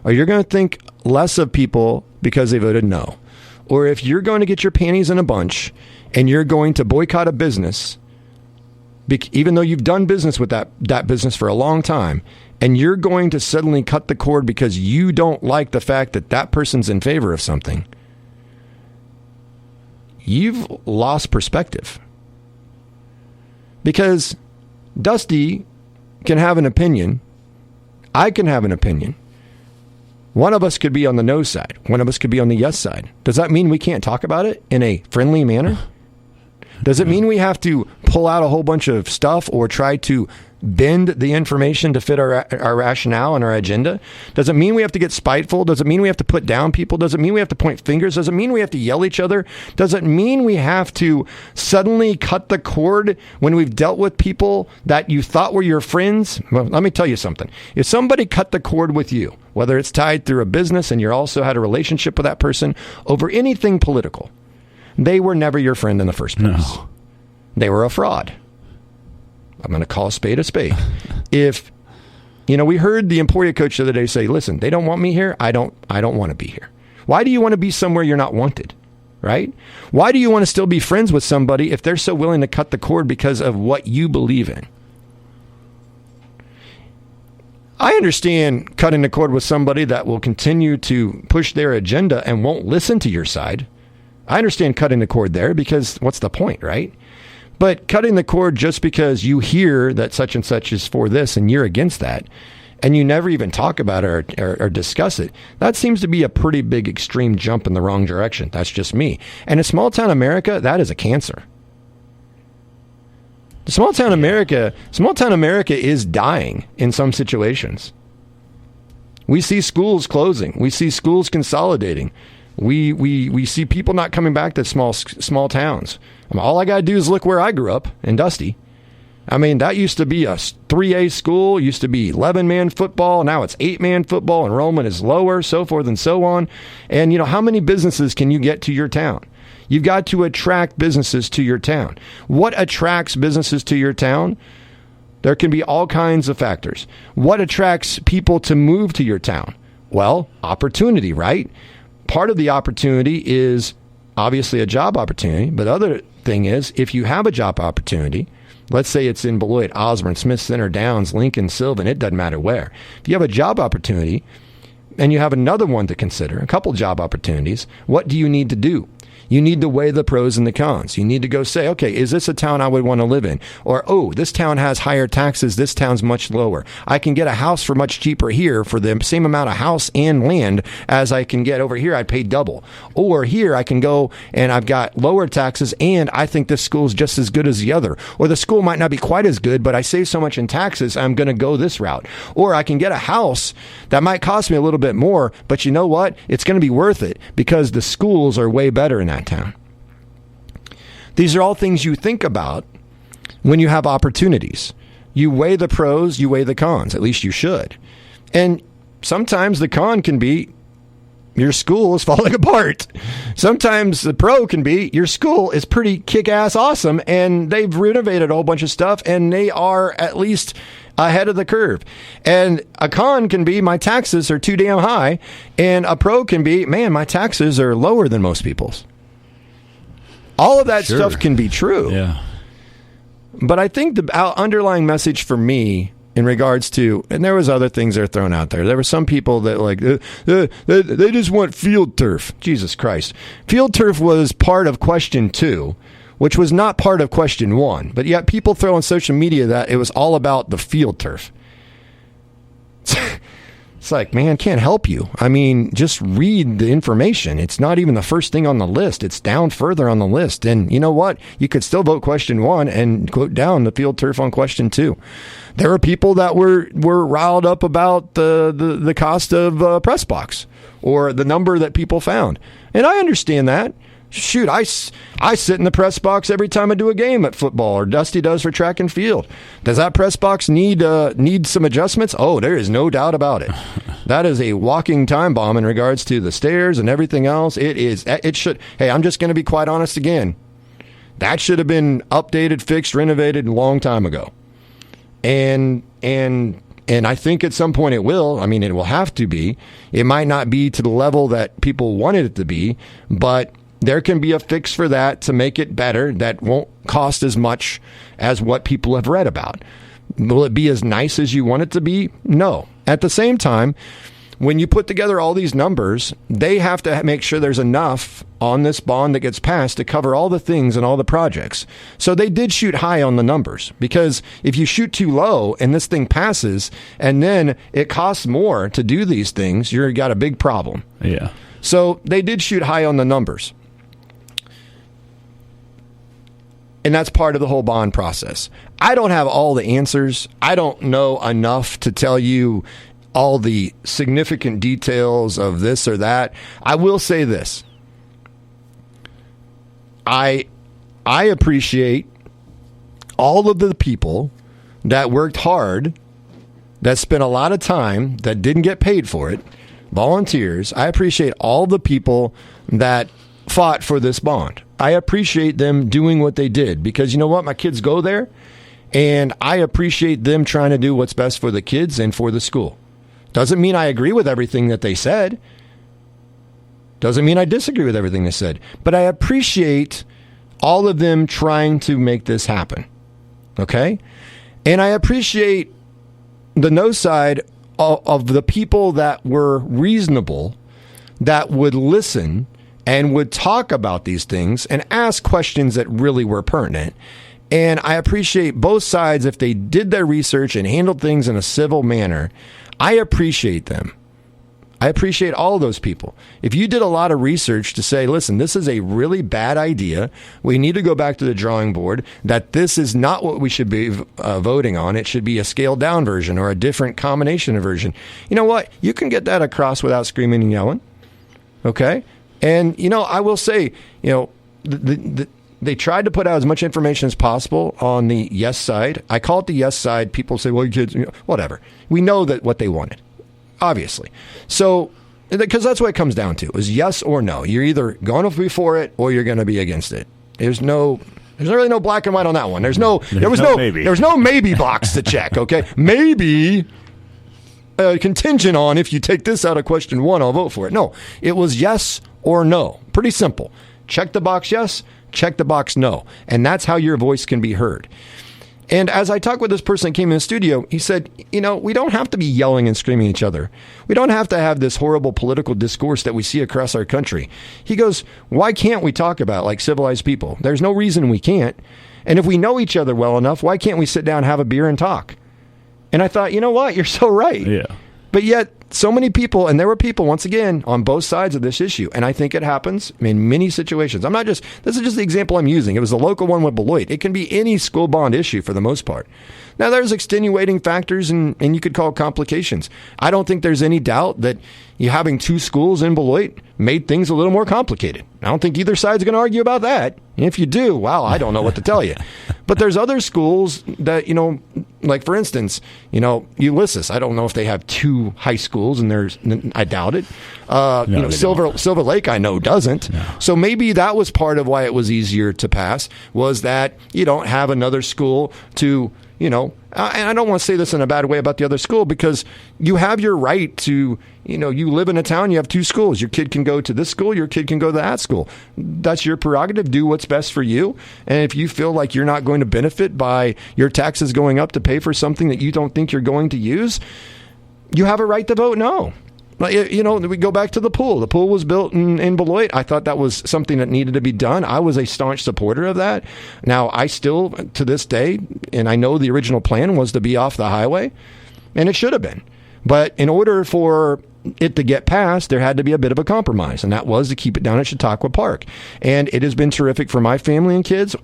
or you're going to think less of people because they voted no, or if you're going to get your panties in a bunch and you're going to boycott a business, even though you've done business with that business for a long time, and you're going to suddenly cut the cord because you don't like the fact that that person's in favor of something, you've lost perspective. Because Dusty can have an opinion. I can have an opinion. One of us could be on the no side. One of us could be on the yes side. Does that mean we can't talk about it in a friendly manner? Does it mean we have to pull out a whole bunch of stuff or try to bend the information to fit our rationale and our agenda? Does it mean we have to get spiteful? Does it mean we have to put down people? Does it mean we have to point fingers? Does it mean we have to yell at each other? Does it mean we have to suddenly cut the cord when we've dealt with people that you thought were your friends? Well, let me tell you something. If somebody cut the cord with you, whether it's tied through a business and you also had a relationship with that person over anything political, they were never your friend in the first place. No. They were a fraud. I'm going to call a spade a spade. If, we heard the Emporia coach the other day say, listen, they don't want me here. I don't want to be here. Why do you want to be somewhere you're not wanted? Right? Why do you want to still be friends with somebody if they're so willing to cut the cord because of what you believe in? I understand cutting the cord with somebody that will continue to push their agenda and won't listen to your side. I understand cutting the cord there because what's the point, right? But cutting the cord just because you hear that such and such is for this and you're against that, and you never even talk about it or discuss it, that seems to be a pretty big extreme jump in the wrong direction. That's just me. And in small town America, that is a cancer. Small town America is dying in some situations. We see schools closing. We see schools consolidating. We see people not coming back to small towns. All I got to do is look where I grew up in Dusty. I mean, that used to be a 3A school, used to be 11-man football. Now it's 8-man football. Enrollment is lower, so forth and so on. And, how many businesses can you get to your town? You've got to attract businesses to your town. What attracts businesses to your town? There can be all kinds of factors. What attracts people to move to your town? Well, opportunity, right? Part of the opportunity is obviously a job opportunity, but other thing is if you have a job opportunity, let's say it's in Beloit, Osborne, Smith Center, Downs, Lincoln, Sylvan, it doesn't matter where. If you have a job opportunity and you have another one to consider, a couple job opportunities, what do you need to do? You need to weigh the pros and the cons. You need to go say, okay, is this a town I would want to live in? Or, oh, this town has higher taxes. This town's much lower. I can get a house for much cheaper here for the same amount of house and land as I can get over here. I pay double. Or here I can go and I've got lower taxes and I think this school is just as good as the other. Or the school might not be quite as good, but I save so much in taxes, I'm going to go this route. Or I can get a house that might cost me a little bit more, but you know what? It's going to be worth it because the schools are way better in that town. These are all things you think about when you have opportunities. You weigh the pros, you weigh the cons. At least you should. And sometimes the con can be your school is falling apart. Sometimes the pro can be your school is pretty kick-ass awesome and they've renovated a whole bunch of stuff and they are at least ahead of the curve. And a con can be my taxes are too damn high, and a pro can be, man, my taxes are lower than most people's. All of that stuff can be true. Yeah. But I think the underlying message for me in regards to, and there was other things that are thrown out there. There were some people that like, they just want field turf. Jesus Christ. Field turf was part of question 2, which was not part of question 1. But yet people throw on social media that it was all about the field turf. It's like, man, can't help you. I mean, just read the information. It's not even the first thing on the list. It's down further on the list. And you know what? You could still vote question 1 and quote down the field turf on question 2. There were people that were riled up about the cost of press box or the number that people found. And I understand that. Shoot, I sit in the press box every time I do a game at football, or Dusty does for track and field. Does that press box need some adjustments? Oh, there is no doubt about it. That is a walking time bomb in regards to the stairs and everything else. It should. Hey, I'm just going to be quite honest again. That should have been updated, fixed, renovated a long time ago. And I think at some point it will. I mean, it will have to be. It might not be to the level that people wanted it to be, but there can be a fix for that to make it better that won't cost as much as what people have read about. Will it be as nice as you want it to be? No. At the same time, when you put together all these numbers, they have to make sure there's enough on this bond that gets passed to cover all the things and all the projects. So they did shoot high on the numbers, because if you shoot too low and this thing passes and then it costs more to do these things, you've got a big problem. Yeah. So they did shoot high on the numbers. And that's part of the whole bond process. I don't have all the answers. I don't know enough to tell you all the significant details of this or that. I will say this. I appreciate all of the people that worked hard, that spent a lot of time, that didn't get paid for it, volunteers. I appreciate all the people that fought for this bond. I appreciate them doing what they did, because you know what? My kids go there, and I appreciate them trying to do what's best for the kids and for the school. Doesn't mean I agree with everything that they said. Doesn't mean I disagree with everything they said. But I appreciate all of them trying to make this happen. Okay? And I appreciate the no side of the people that were reasonable, that would listen and would talk about these things and ask questions that really were pertinent. And I appreciate both sides if they did their research and handled things in a civil manner. I appreciate them. I appreciate all of those people. If you did a lot of research to say, listen, this is a really bad idea, we need to go back to the drawing board, that this is not what we should be voting on. It should be a scaled down version or a different combination of version. You know what? You can get that across without screaming and yelling. Okay? And, you know, I will say, you know, they tried to put out as much information as possible on the yes side. I call it the yes side. People say, well, kids, you know, whatever. We know that what they wanted, obviously. So, because that's what it comes down to, is yes or no. You're either going to be for it or you're going to be against it. There's really no black and white on that one. There was no maybe box to check. Okay. Maybe contingent on, if you take this out of question 1, I'll vote for it. No, it was yes or no. Pretty simple. Check the box yes, check the box no. And that's how your voice can be heard. And as I talked with this person that came in the studio, he said, you know, we don't have to be yelling and screaming at each other. We don't have to have this horrible political discourse that we see across our country. He goes, why can't we talk about it like civilized people? There's no reason we can't. And if we know each other well enough, why can't we sit down, have a beer, and talk? And I thought, you know what? You're so right. Yeah. But yet, so many people, and there were people, once again, on both sides of this issue. And I think it happens in many situations. This is just the example I'm using. It was the local one with Beloit. It can be any school bond issue for the most part. Now, there's extenuating factors, and you could call it complications. I don't think there's any doubt that you having 2 schools in Beloit made things a little more complicated. I don't think either side's going to argue about that. And if you do, wow, I don't know what to tell you. But there's other schools that, you know, like for instance, you know, Ulysses. I don't know if they have 2 high schools, and I doubt it. Silver Lake, I know, doesn't. No. So maybe that was part of why it was easier to pass, was that you don't have another school to, you know, and I don't want to say this in a bad way about the other school, because you have your right to, you know, you live in a town, you have 2 schools. Your kid can go to this school, your kid can go to that school. That's your prerogative. Do what's best for you. And if you feel like you're not going to benefit by your taxes going up to pay for something that you don't think you're going to use, you have a right to vote no. You know, we go back to the pool. The pool was built in Beloit. I thought that was something that needed to be done. I was a staunch supporter of that. Now, I still, to this day, and I know the original plan was to be off the highway, and it should have been. But in order for it to get passed, there had to be a bit of a compromise, and that was to keep it down at Chautauqua Park. And it has been terrific for my family and kids.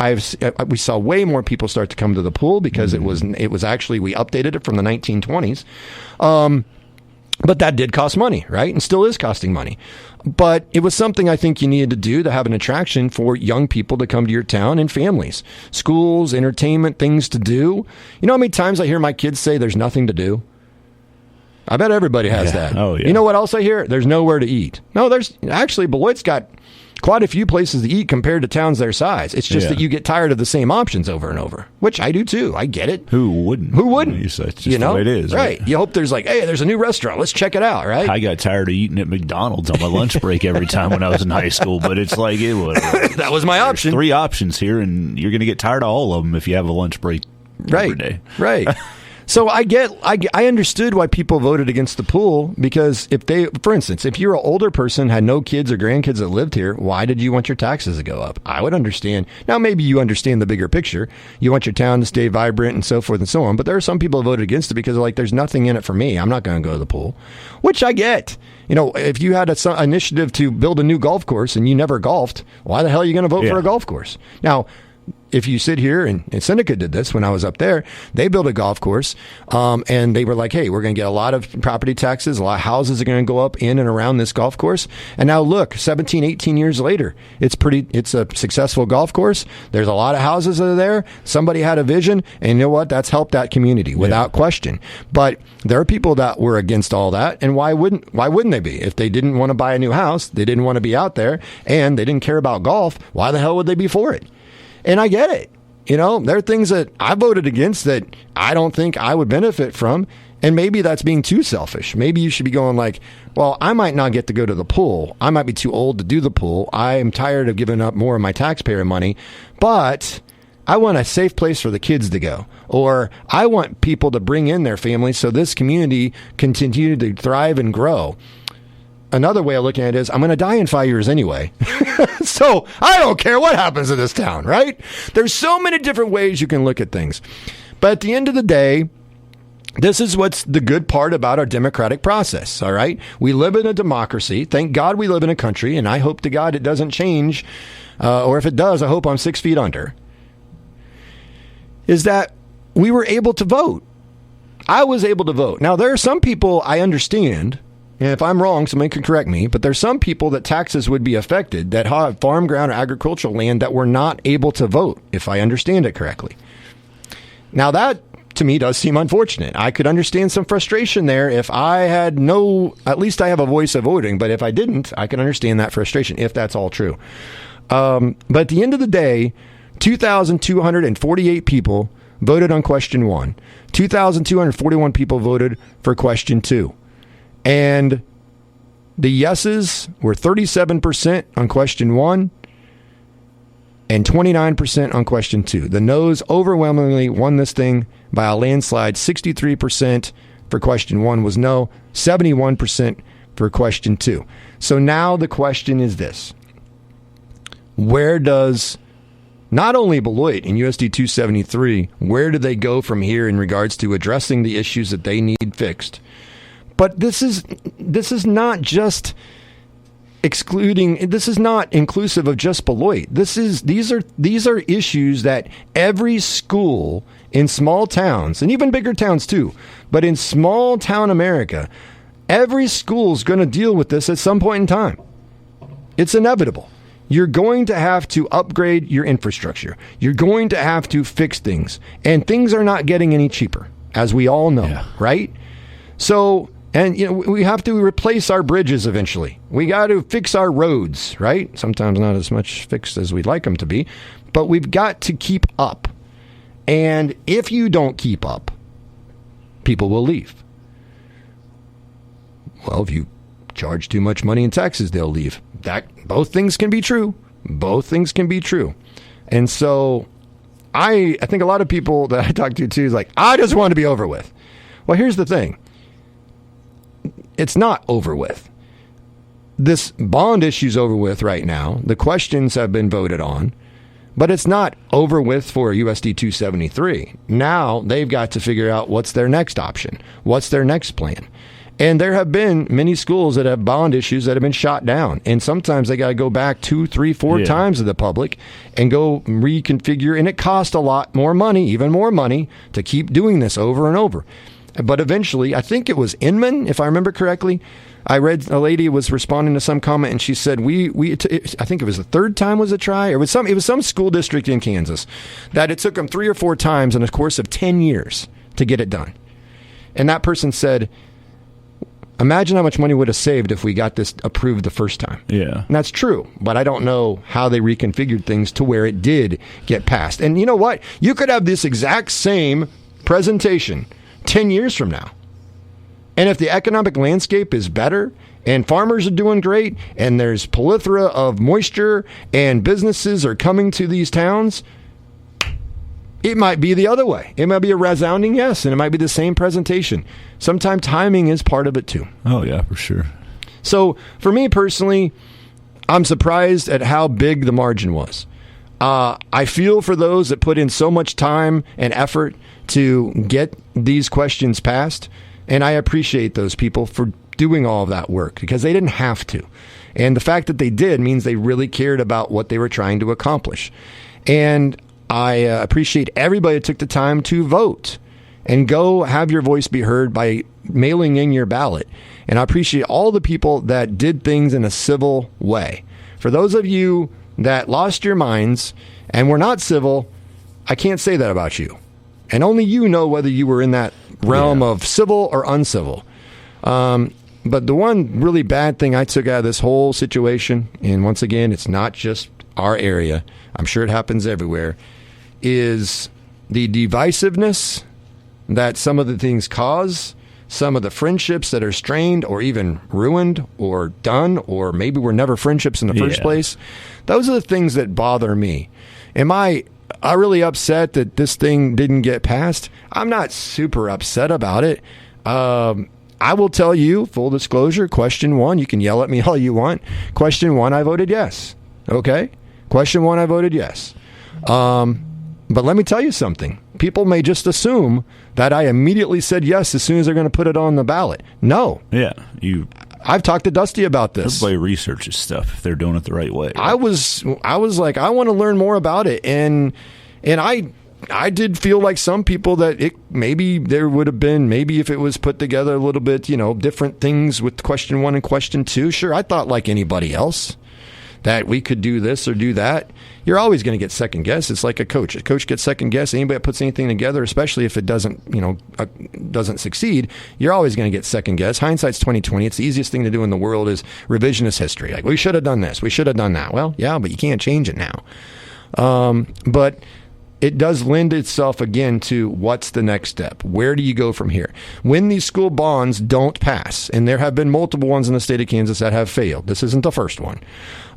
We saw way more people start to come to the pool because it was actually, we updated it from the 1920s. But that did cost money, right? And still is costing money. But it was something I think you needed to do to have an attraction for young people to come to your town and families. Schools, entertainment, things to do. You know how many times I hear my kids say there's nothing to do? I bet everybody has that. Oh, yeah. You know what else I hear? There's nowhere to eat. No, there's actually, Beloit's got quite a few places to eat compared to towns their size. It's just that you get tired of the same options over and over, which I do too. I get it. Who wouldn't? Who wouldn't? It's just the way it is. Right. You hope there's hey, there's a new restaurant. Let's check it out, right? I got tired of eating at McDonald's on my lunch break every time when I was in high school, but it's like it was. That was my option. 3 options here, and you're going to get tired of all of them if you have a lunch break every day. Right. So I understood why people voted against the pool, because for instance, if you're an older person, had no kids or grandkids that lived here, why did you want your taxes to go up? I would understand. Now, maybe you understand the bigger picture. You want your town to stay vibrant and so forth and so on. But there are some people who voted against it because they're like, there's nothing in it for me. I'm not going to go to the pool, which I get. You know, if you had an initiative to build a new golf course and you never golfed, why the hell are you going to vote for a golf course? Now, if you sit here, and Seneca did this when I was up there, they built a golf course, and they were like, hey, we're going to get a lot of property taxes, a lot of houses are going to go up in and around this golf course. And now look, 17, 18 years later, it's a successful golf course. There's a lot of houses that are there. Somebody had a vision, and you know what? That's helped that community without question. But there are people that were against all that, and why wouldn't they be? If they didn't want to buy a new house, they didn't want to be out there, and they didn't care about golf, why the hell would they be for it? And I get it. You know, there are things that I voted against that I don't think I would benefit from. And maybe that's being too selfish. Maybe you should be going like, well, I might not get to go to the pool. I might be too old to do the pool. I am tired of giving up more of my taxpayer money, but I want a safe place for the kids to go. Or I want people to bring in their families so this community continue to thrive and grow. Another way of looking at it is, I'm going to die in 5 years anyway. So I don't care what happens to this town, right? There's so many different ways you can look at things. But at the end of the day, this is what's the good part about our democratic process, all right? We live in a democracy. Thank God we live in a country, and I hope to God it doesn't change. Or if it does, I hope I'm 6 feet under. Is that we were able to vote. I was able to vote. Now, there are some people I understand. And if I'm wrong, somebody can correct me, but there's some people that taxes would be affected that have farm ground or agricultural land that were not able to vote, if I understand it correctly. Now that, to me, does seem unfortunate. I could understand some frustration there if I had at least I have a voice of voting, but if I didn't, I can understand that frustration, if that's all true. But at the end of the day, 2,248 people voted on question 1. 2,241 people voted for question 2. And the yeses were 37% on question 1 and 29% on question 2. The noes overwhelmingly won this thing by a landslide. 63% for question 1 was no, 71% for question 2. So now the question is this. Where does not only Beloit and USD 273, where do they go from here in regards to addressing the issues that they need fixed? But this is not just excluding. This is not inclusive of just Beloit. These are issues that every school in small towns and even bigger towns too, but in small town America, every school is going to deal with this at some point in time. It's inevitable. You're going to have to upgrade your infrastructure. You're going to have to fix things, and things are not getting any cheaper, as we all know, right? So. And we have to replace our bridges eventually. We got to fix our roads, right? Sometimes not as much fixed as we'd like them to be, but we've got to keep up. And if you don't keep up, people will leave. Well, if you charge too much money in taxes, they'll leave. Both things can be true. Both things can be true. And so I think a lot of people that I talk to too is like, I just want to be over with. Well, here's the thing. It's not over with. This bond issue's over with right now. The questions have been voted on. But it's not over with for USD 273. Now they've got to figure out what's their next option, what's their next plan. And there have been many schools that have bond issues that have been shot down. And sometimes they got to go back 2, 3, 4 times to the public and go reconfigure. And it costs a lot more money, even more money, to keep doing this over and over. But eventually, I think it was Inman, if I remember correctly, I read a lady was responding to some comment, and she said, I think it was the third time was a try, or it was some school district in Kansas, that it took them 3 or 4 times in a course of 10 years to get it done. And that person said, imagine how much money would have saved if we got this approved the first time. Yeah. And that's true, but I don't know how they reconfigured things to where it did get passed. And you know what? You could have this exact same presentation 10 years from now. And if the economic landscape is better and farmers are doing great and there's plethora of moisture and businesses are coming to these towns, it might be the other way. It might be a resounding yes, and it might be the same presentation. Sometimes timing is part of it too. Oh, yeah, for sure. So for me personally, I'm surprised at how big the margin was. I feel for those that put in so much time and effort to get these questions passed. And I appreciate those people for doing all of that work because they didn't have to. And the fact that they did means they really cared about what they were trying to accomplish. And I appreciate everybody that took the time to vote and go have your voice be heard by mailing in your ballot. And I appreciate all the people that did things in a civil way. For those of you that lost your minds and were not civil, I can't say that about you. And only you know whether you were in that realm of civil or uncivil. But the one really bad thing I took out of this whole situation, and once again, it's not just our area, I'm sure it happens everywhere, is the divisiveness that some of the things cause, some of the friendships that are strained or even ruined or done, or maybe were never friendships in the first place. Those are the things that bother me. Am I really upset that this thing didn't get passed? I'm not super upset about it. I will tell you, full disclosure, question 1, you can yell at me all you want. Question 1, I voted yes. Okay? Question 1, I voted yes. But let me tell you something. People may just assume that I immediately said yes as soon as they're going to put it on the ballot. No. Yeah. I've talked to Dusty about this. Everybody researches stuff if they're doing it the right way. I was like, I want to learn more about it, and I did feel like some people that maybe there would have been, maybe if it was put together a little bit, different things with question 1 and question 2. Sure, I thought like anybody else that we could do this or do that. You're always going to get second guess. It's like a coach. A coach gets second guess. Anybody that puts anything together, especially if it doesn't succeed, you're always going to get second guess. Hindsight's 20/20. It's the easiest thing to do in the world is revisionist history. Like, we should have done this. We should have done that. Well, yeah, but you can't change it now. But it does lend itself again to what's the next step? Where do you go from here? When these school bonds don't pass, and there have been multiple ones in the state of Kansas that have failed. This isn't the first one.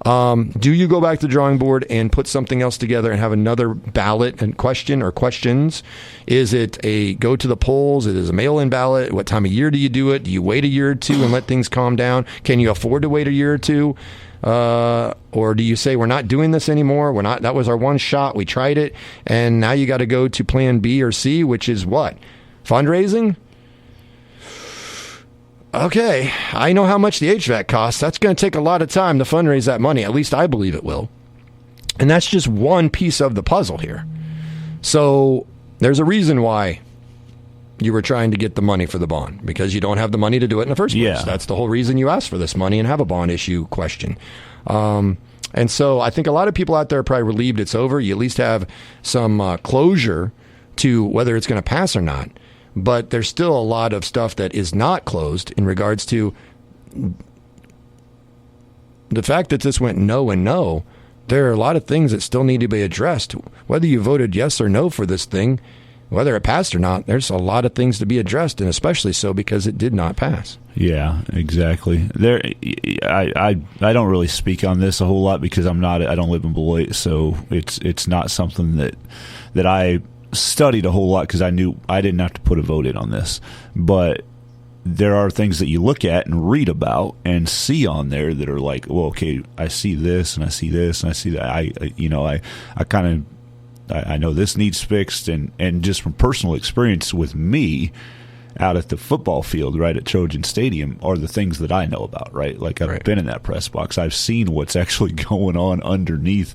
Do you go back to the drawing board and put something else together and have another ballot and question or questions? Is it a go to the polls? It is a mail-in ballot? What time of year do you do it? Do you wait a year or two and let things calm down? Can you afford to wait a year or two? Or do you say we're not doing this anymore? That was our one shot. We tried it, and now you got to go to plan B or C, which is what? Fundraising? Okay, I know how much the HVAC costs. That's going to take a lot of time to fundraise that money. At least I believe it will. And that's just one piece of the puzzle here. So there's a reason why you were trying to get the money for the bond, because you don't have the money to do it in the first place. Yeah. That's the whole reason you asked for this money and have a bond issue question. And so I think a lot of people out there are probably relieved it's over. You at least have some closure to whether it's going to pass or not. But there's still a lot of stuff that is not closed in regards to the fact that this went no and no. There are a lot of things that still need to be addressed. Whether you voted yes or no for this thing, whether it passed or not, there's a lot of things to be addressed, and especially so because it did not pass. Yeah, exactly. I don't really speak on this a whole lot because I don't live in Beloit, so it's not something that I studied a whole lot because I knew I didn't have to put a vote in on this. But there are things that you look at and read about and see on there that are like, well, okay, I see this and I see this and I see that. I know this needs fixed, and just from personal experience with me out at the football field, right at Trojan Stadium, are the things that I know about, right? Like I've been in that press box. I've seen what's actually going on underneath.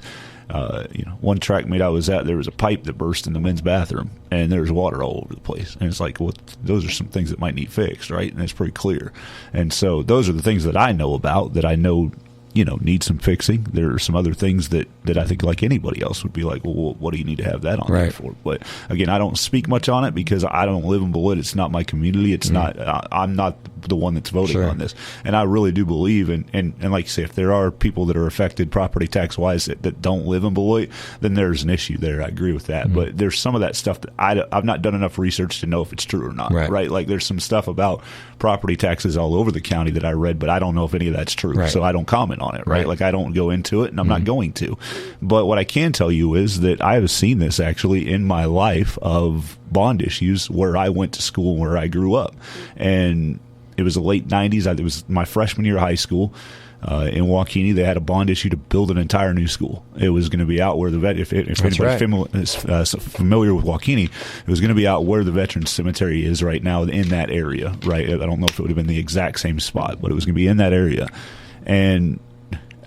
One track meet I was at, there was a pipe that burst in the men's bathroom, and there's water all over the place. And it's like, well, those are some things that might need fixed, right? And it's pretty clear. And so those are the things that I know about, that I know, need some fixing. There are some other things that I think like anybody else would be like, well, what do you need to have that on there for? But again, I don't speak much on it because I don't live in Beloit. It's not my community. It's not, I'm not the one that's voting on this. And I really do believe, and like you say, if there are people that are affected property tax wise that don't live in Beloit, then there's an issue there. I agree with that. But there's some of that stuff that I've not done enough research to know if it's true or not. Right? Like there's some stuff about property taxes all over the county that I read, but I don't know if any of that's true. So I don't comment on it. Right? Like I don't go into it, and I'm not going to. But what I can tell you is that I have seen this actually in my life of bond issues where I went to school, where I grew up. And it was the late 90s. It was my freshman year of high school. In Waukeeny, they had a bond issue to build an entire new school. It was going to be out where the if anybody's familiar with Waukeeny, it was going to be out where the Veterans Cemetery is right now in that area. Right, I don't know if it would have been the exact same spot, but it was going to be in that area. And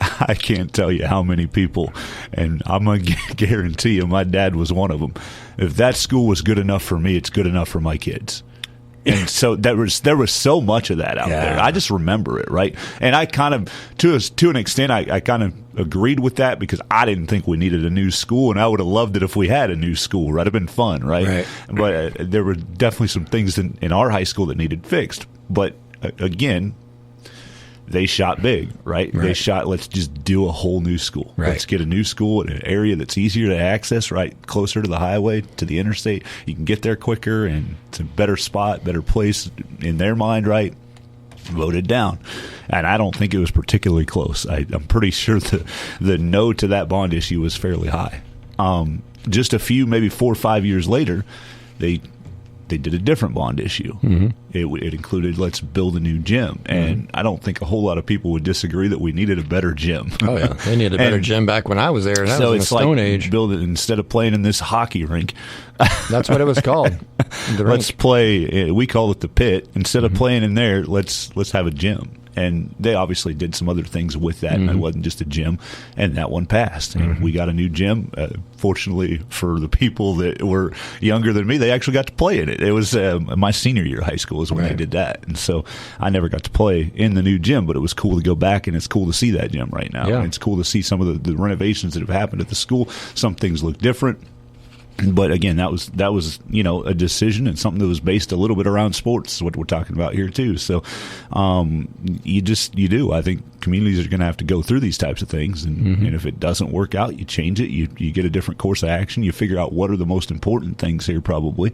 I can't tell you how many people, and I'm going to guarantee you my dad was one of them. If that school was good enough for me, it's good enough for my kids. And so there was so much of that out there. I just remember it, right? And I kind of, to an extent, I kind of agreed with that because I didn't think we needed a new school, and I would have loved it if we had a new school. Right? It'd have been fun, right? But there were definitely some things in our high school that needed fixed. But again, they shot big, right? They shot, let's just do a whole new school. Let's get a new school in an area that's easier to access, right? Closer to the highway, to the interstate. You can get there quicker, and it's a better spot, better place in their mind, right? Voted down. And I don't think it was particularly close. I'm pretty sure the no to that bond issue was fairly high. Just a few, maybe 4 or 5 years later, they did a different bond issue. It included, let's build a new gym. And I don't think a whole lot of people would disagree that we needed a better gym. Oh, yeah. They needed a better gym back when I was there. That was in the Stone Age. Build it instead of playing in this hockey rink. That's what it was called. Let's play, we call it the pit. Instead of playing in there, let's have a gym. And they obviously did some other things with that. And it wasn't just a gym. And that one passed. And we got a new gym. Fortunately for the people that were younger than me, they actually got to play in it. It was my senior year of high school is when they did that. And so I never got to play in the new gym, but it was cool to go back, and it's cool to see that gym right now. And it's cool to see some of the renovations that have happened at the school. Some things look different. But again, that was a decision and something that was based a little bit around sports, is what we're talking about here too. So you do. I think communities are going to have to go through these types of things, and if it doesn't work out, you change it. You get a different course of action. You figure out what are the most important things here, probably,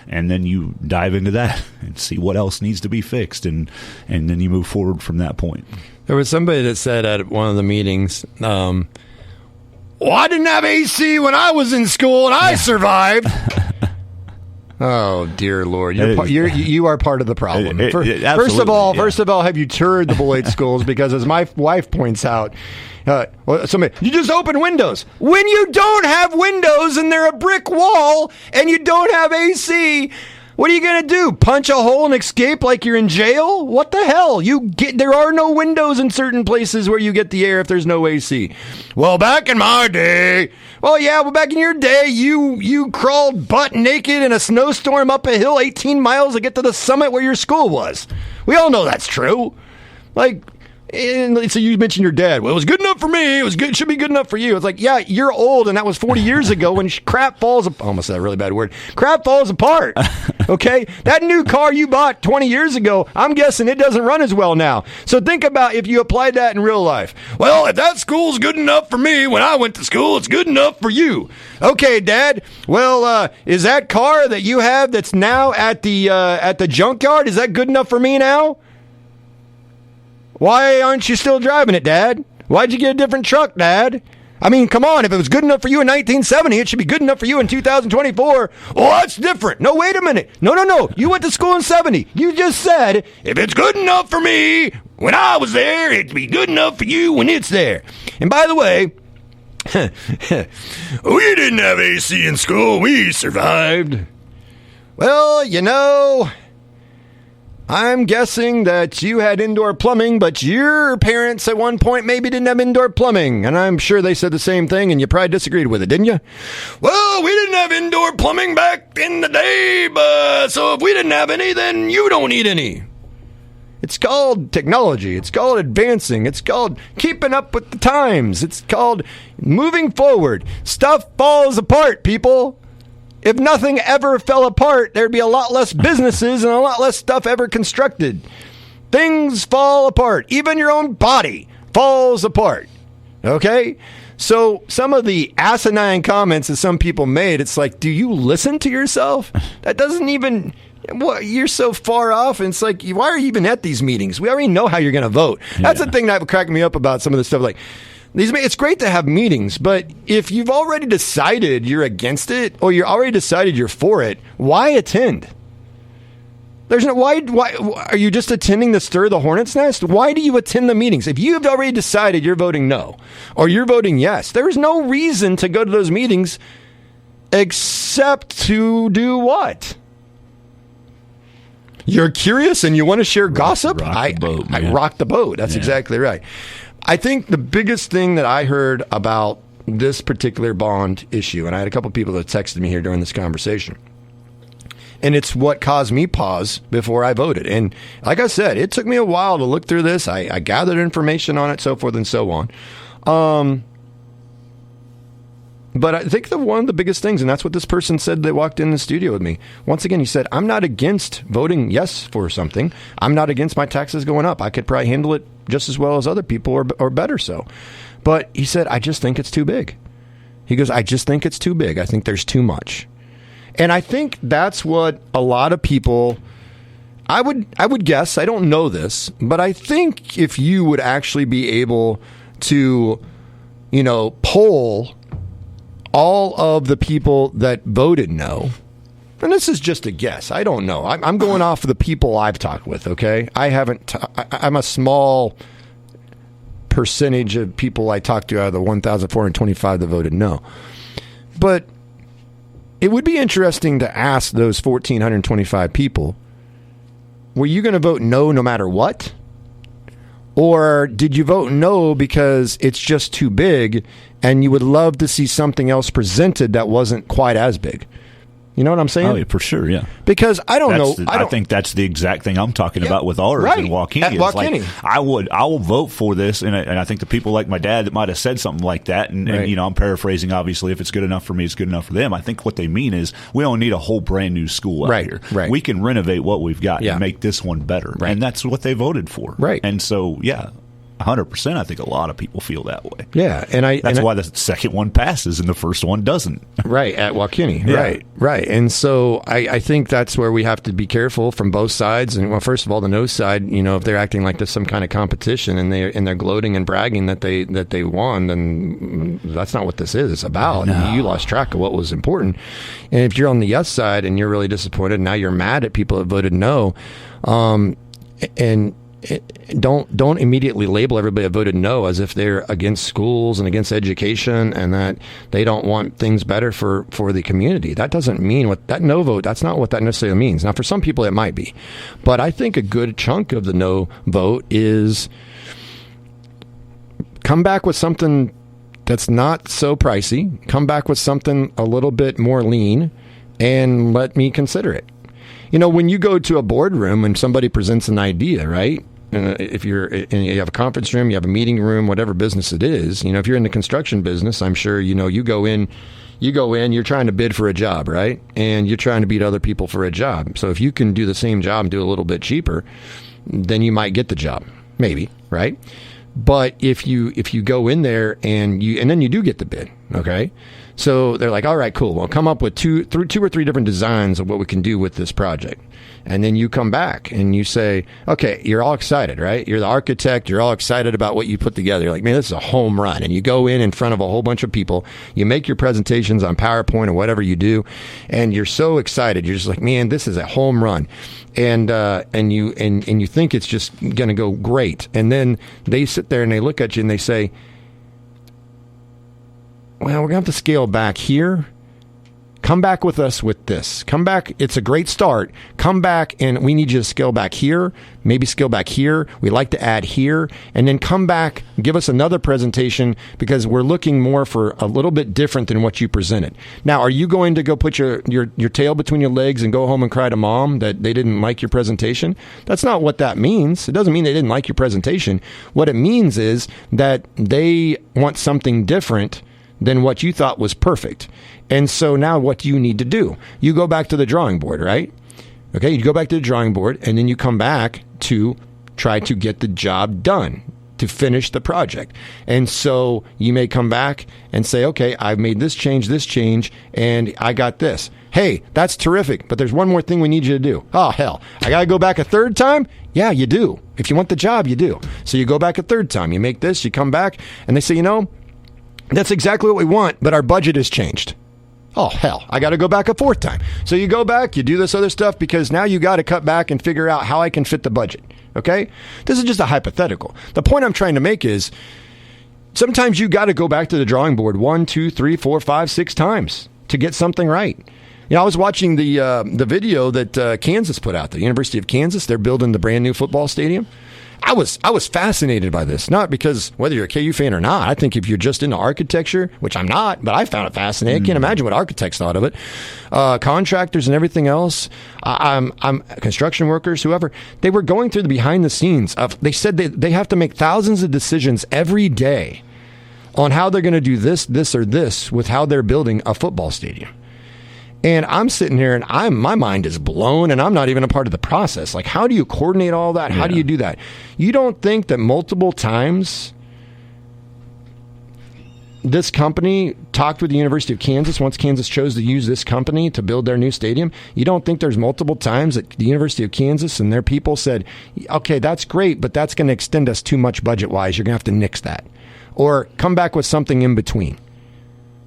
and then you dive into that and see what else needs to be fixed, and then you move forward from that point. There was somebody that said at one of the meetings, well, I didn't have AC when I was in school, and I survived. Oh, dear Lord. You are part of the problem. First of all, have you toured the Beloit schools? Because as my wife points out, you just open windows. When you don't have windows and they're a brick wall and you don't have AC, what are you going to do? Punch a hole and escape like you're in jail? What the hell? There are no windows in certain places where you get the air if there's no AC. Well, back in my day. Well, yeah, back in your day, you crawled butt naked in a snowstorm up a hill 18 miles to get to the summit where your school was. We all know that's true. So you mentioned your dad. Well, it was good enough for me. It was good. Should be good enough for you. It's like, yeah, you're old, and that was 40 years ago when crap falls. Almost said a really bad word. Crap falls apart. Okay, that new car you bought 20 years ago, I'm guessing it doesn't run as well now. So think about if you applied that in real life. Well, if that school's good enough for me when I went to school, it's good enough for you. Okay, Dad. Well, is that car that you have that's now at the junkyard? Is that good enough for me now? Why aren't you still driving it, Dad? Why'd you get a different truck, Dad? I mean, come on. If it was good enough for you in 1970, it should be good enough for you in 2024. Oh, that's different. No, wait a minute. No. You went to school in 70. You just said, if it's good enough for me when I was there, it'd be good enough for you when it's there. And by the way, we didn't have AC in school. We survived. Well, I'm guessing that you had indoor plumbing, but your parents at one point maybe didn't have indoor plumbing. And I'm sure they said the same thing, and you probably disagreed with it, didn't you? Well, we didn't have indoor plumbing back in the day, but so if we didn't have any, then you don't need any. It's called technology. It's called advancing. It's called keeping up with the times. It's called moving forward. Stuff falls apart, people. If nothing ever fell apart, there'd be a lot less businesses and a lot less stuff ever constructed. Things fall apart. Even your own body falls apart. Okay? So some of the asinine comments that some people made, it's like, do you listen to yourself? That doesn't even... What, you're so far off, and it's like, why are you even at these meetings? We already know how you're going to vote. That's the thing that cracked me up about some of this stuff. Like, it's great to have meetings, but if you've already decided you're against it, or you're already decided you're for it, why attend? There's no why are you just attending to stir the hornet's nest? Why do you attend the meetings? If you've already decided you're voting no, or you're voting yes, there is no reason to go to those meetings except to do what? You're curious and you want to share gossip? Rock the boat. That's exactly right. I think the biggest thing that I heard about this particular bond issue, and I had a couple of people that texted me here during this conversation, and it's what caused me pause before I voted. And like I said, it took me a while to look through this. I gathered information on it, so forth and so on. But I think one of the biggest things, and that's what this person said that walked in the studio with me. Once again, he said, I'm not against voting yes for something. I'm not against my taxes going up. I could probably handle it just as well as other people or better so. But he said, I just think it's too big. He goes, I just think it's too big. I think there's too much. And I think that's what a lot of people, I would guess, I don't know this, but I think if you would actually be able to, poll all of the people that voted no, and this is just a guess, I don't know. I'm going off of the people I've talked with, okay? I'm a small percentage of people I talked to out of the 1,425 that voted no. But it would be interesting to ask those 1,425 people, were you going to vote no matter what? Or did you vote no because it's just too big and you would love to see something else presented that wasn't quite as big? You know what I'm saying? Oh, yeah, for sure, yeah. Because I don't know. I think that's the exact thing I'm talking about with ours in Waukegan. At Waukegan. Like, I will vote for this, and I think the people like my dad that might have said something like that, and I'm paraphrasing, obviously, if it's good enough for me, it's good enough for them. I think what they mean is we don't need a whole brand new school out here. Right. We can renovate what we've got and make this one better. Right. And that's what they voted for. Right. And so, 100%, I think a lot of people feel that way. Yeah, that's why the second one passes and the first one doesn't. Right, at Waukegan. Yeah. Right. And so I think that's where we have to be careful from both sides. And well, first of all, the no side, if they're acting like there's some kind of competition and they're gloating and bragging that they won, then that's not what this is about. No. You lost track of what was important. And if you're on the yes side and you're really disappointed, now you're mad at people that voted no, and don't immediately label everybody that voted no as if they're against schools and against education and that they don't want things better for the community. That doesn't mean what that no vote, that's not what that necessarily means. Now, for some people it might be, but I think a good chunk of the no vote is come back with something that's not so pricey, come back with something a little bit more lean, and let me consider it. When you go to a boardroom and somebody presents an idea, right? If you have a conference room, you have a meeting room, whatever business it is, if you're in the construction business, I'm sure, you go in, you're trying to bid for a job, right? And you're trying to beat other people for a job. So if you can do the same job and do a little bit cheaper, then you might get the job, maybe, right? But if you go in there and then you do get the bid, okay? So they're like, all right, cool. We'll come up with two or three different designs of what we can do with this project. And then you come back and you say, okay, you're all excited, right? You're the architect. You're all excited about what you put together. You're like, man, this is a home run. And you go in front of a whole bunch of people. You make your presentations on PowerPoint or whatever you do. And you're so excited. You're just like, man, this is a home run. And you think it's just going to go great. And then they sit there and they look at you and they say, well, we're going to have to scale back here. Come back with us with this. Come back. It's a great start. Come back, and we need you to scale back here, maybe scale back here. We like to add here, and then come back, give us another presentation because we're looking more for a little bit different than what you presented. Now, are you going to go put your tail between your legs and go home and cry to mom that they didn't like your presentation? That's not what that means. It doesn't mean they didn't like your presentation. What it means is that they want something different than what you thought was perfect. And so now what do you need to do? You go back to the drawing board, right? Okay, you go back to the drawing board, and then you come back to try to get the job done, to finish the project. And so you may come back and say, okay, I've made this change, and I got this. Hey, that's terrific, but there's one more thing we need you to do. Oh, hell, I got to go back a third time? Yeah, you do. If you want the job, you do. So you go back a third time. You make this, you come back, and they say, that's exactly what we want, but our budget has changed. Oh, hell, I got to go back a fourth time. So you go back, you do this other stuff because now you got to cut back and figure out how I can fit the budget. Okay? This is just a hypothetical. The point I'm trying to make is sometimes you got to go back to the drawing board 1, 2, 3, 4, 5, 6 times to get something right. I was watching the video that Kansas put out, the University of Kansas. They're building the brand new football stadium. I was fascinated by this, not because whether you're a KU fan or not. I think if you're just into architecture, which I'm not, but I found it fascinating. I can't imagine what architects thought of it. Contractors and everything else, I'm construction workers, whoever, they were going through the behind the scenes of, they said they have to make thousands of decisions every day on how they're going to do this, or this with how they're building a football stadium. And I'm sitting here and my mind is blown and I'm not even a part of the process. Like, how do you coordinate all that? How do you do that? You don't think that multiple times this company talked with the University of Kansas once Kansas chose to use this company to build their new stadium? You don't think there's multiple times that the University of Kansas and their people said, okay, that's great, but that's going to extend us too much budget-wise. You're going to have to nix that. Or come back with something in between.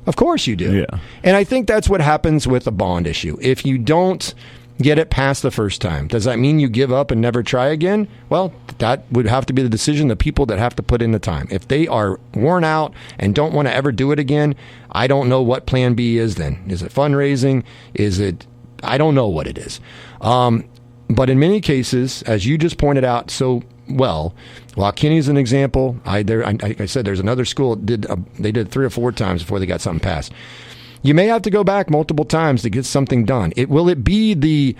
Of course you do. Yeah. And I think that's what happens with a bond issue. If you don't get it past the first time, does that mean you give up and never try again? Well, that would have to be the decision of the people that have to put in the time. If they are worn out and don't want to ever do it again, I don't know what plan B is then. Is it fundraising? I don't know what it is. But in many cases, as you just pointed out so well, Kenny's an example. Like I said, there's another school they did 3 or 4 times before they got something passed. You may have to go back multiple times to get something done. Will it be the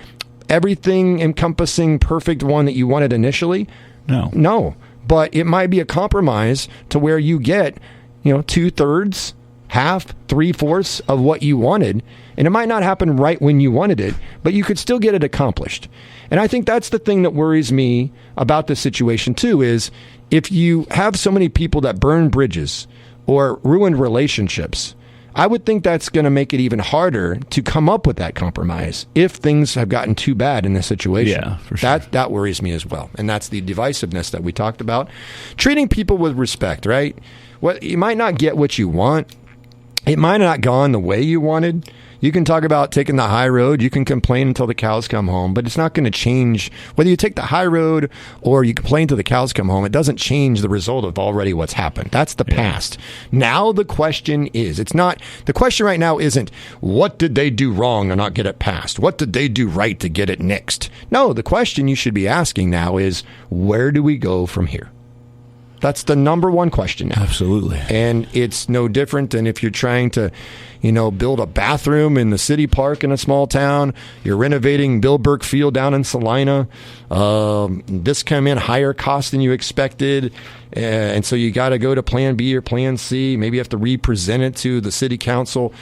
everything encompassing perfect one that you wanted initially? No. But it might be a compromise to where you get 2/3, half, 3/4 of what you wanted. And it might not happen right when you wanted it, but you could still get it accomplished. And I think that's the thing that worries me about this situation too, is if you have so many people that burn bridges or ruin relationships, I would think that's going to make it even harder to come up with that compromise if things have gotten too bad in this situation. Yeah, for sure. That worries me as well. And that's the divisiveness that we talked about. Treating people with respect, right? You might not get what you want. It might not go on the way you wanted. You can talk about taking the high road. You can complain until the cows come home, but it's not going to change. Whether you take the high road or you complain till the cows come home, it doesn't change the result of already what's happened. That's the past. Now the question is, the question right now isn't, what did they do wrong to not get it passed? What did they do right to get it nixed? No, the question you should be asking now is, where do we go from here? That's the number one question now. Absolutely. And it's no different than if you're trying to, build a bathroom in the city park in a small town. You're renovating Bill Burke Field down in Salina. This came in higher cost than you expected. And so you got to go to plan B or plan C. Maybe you have to represent it to the city council.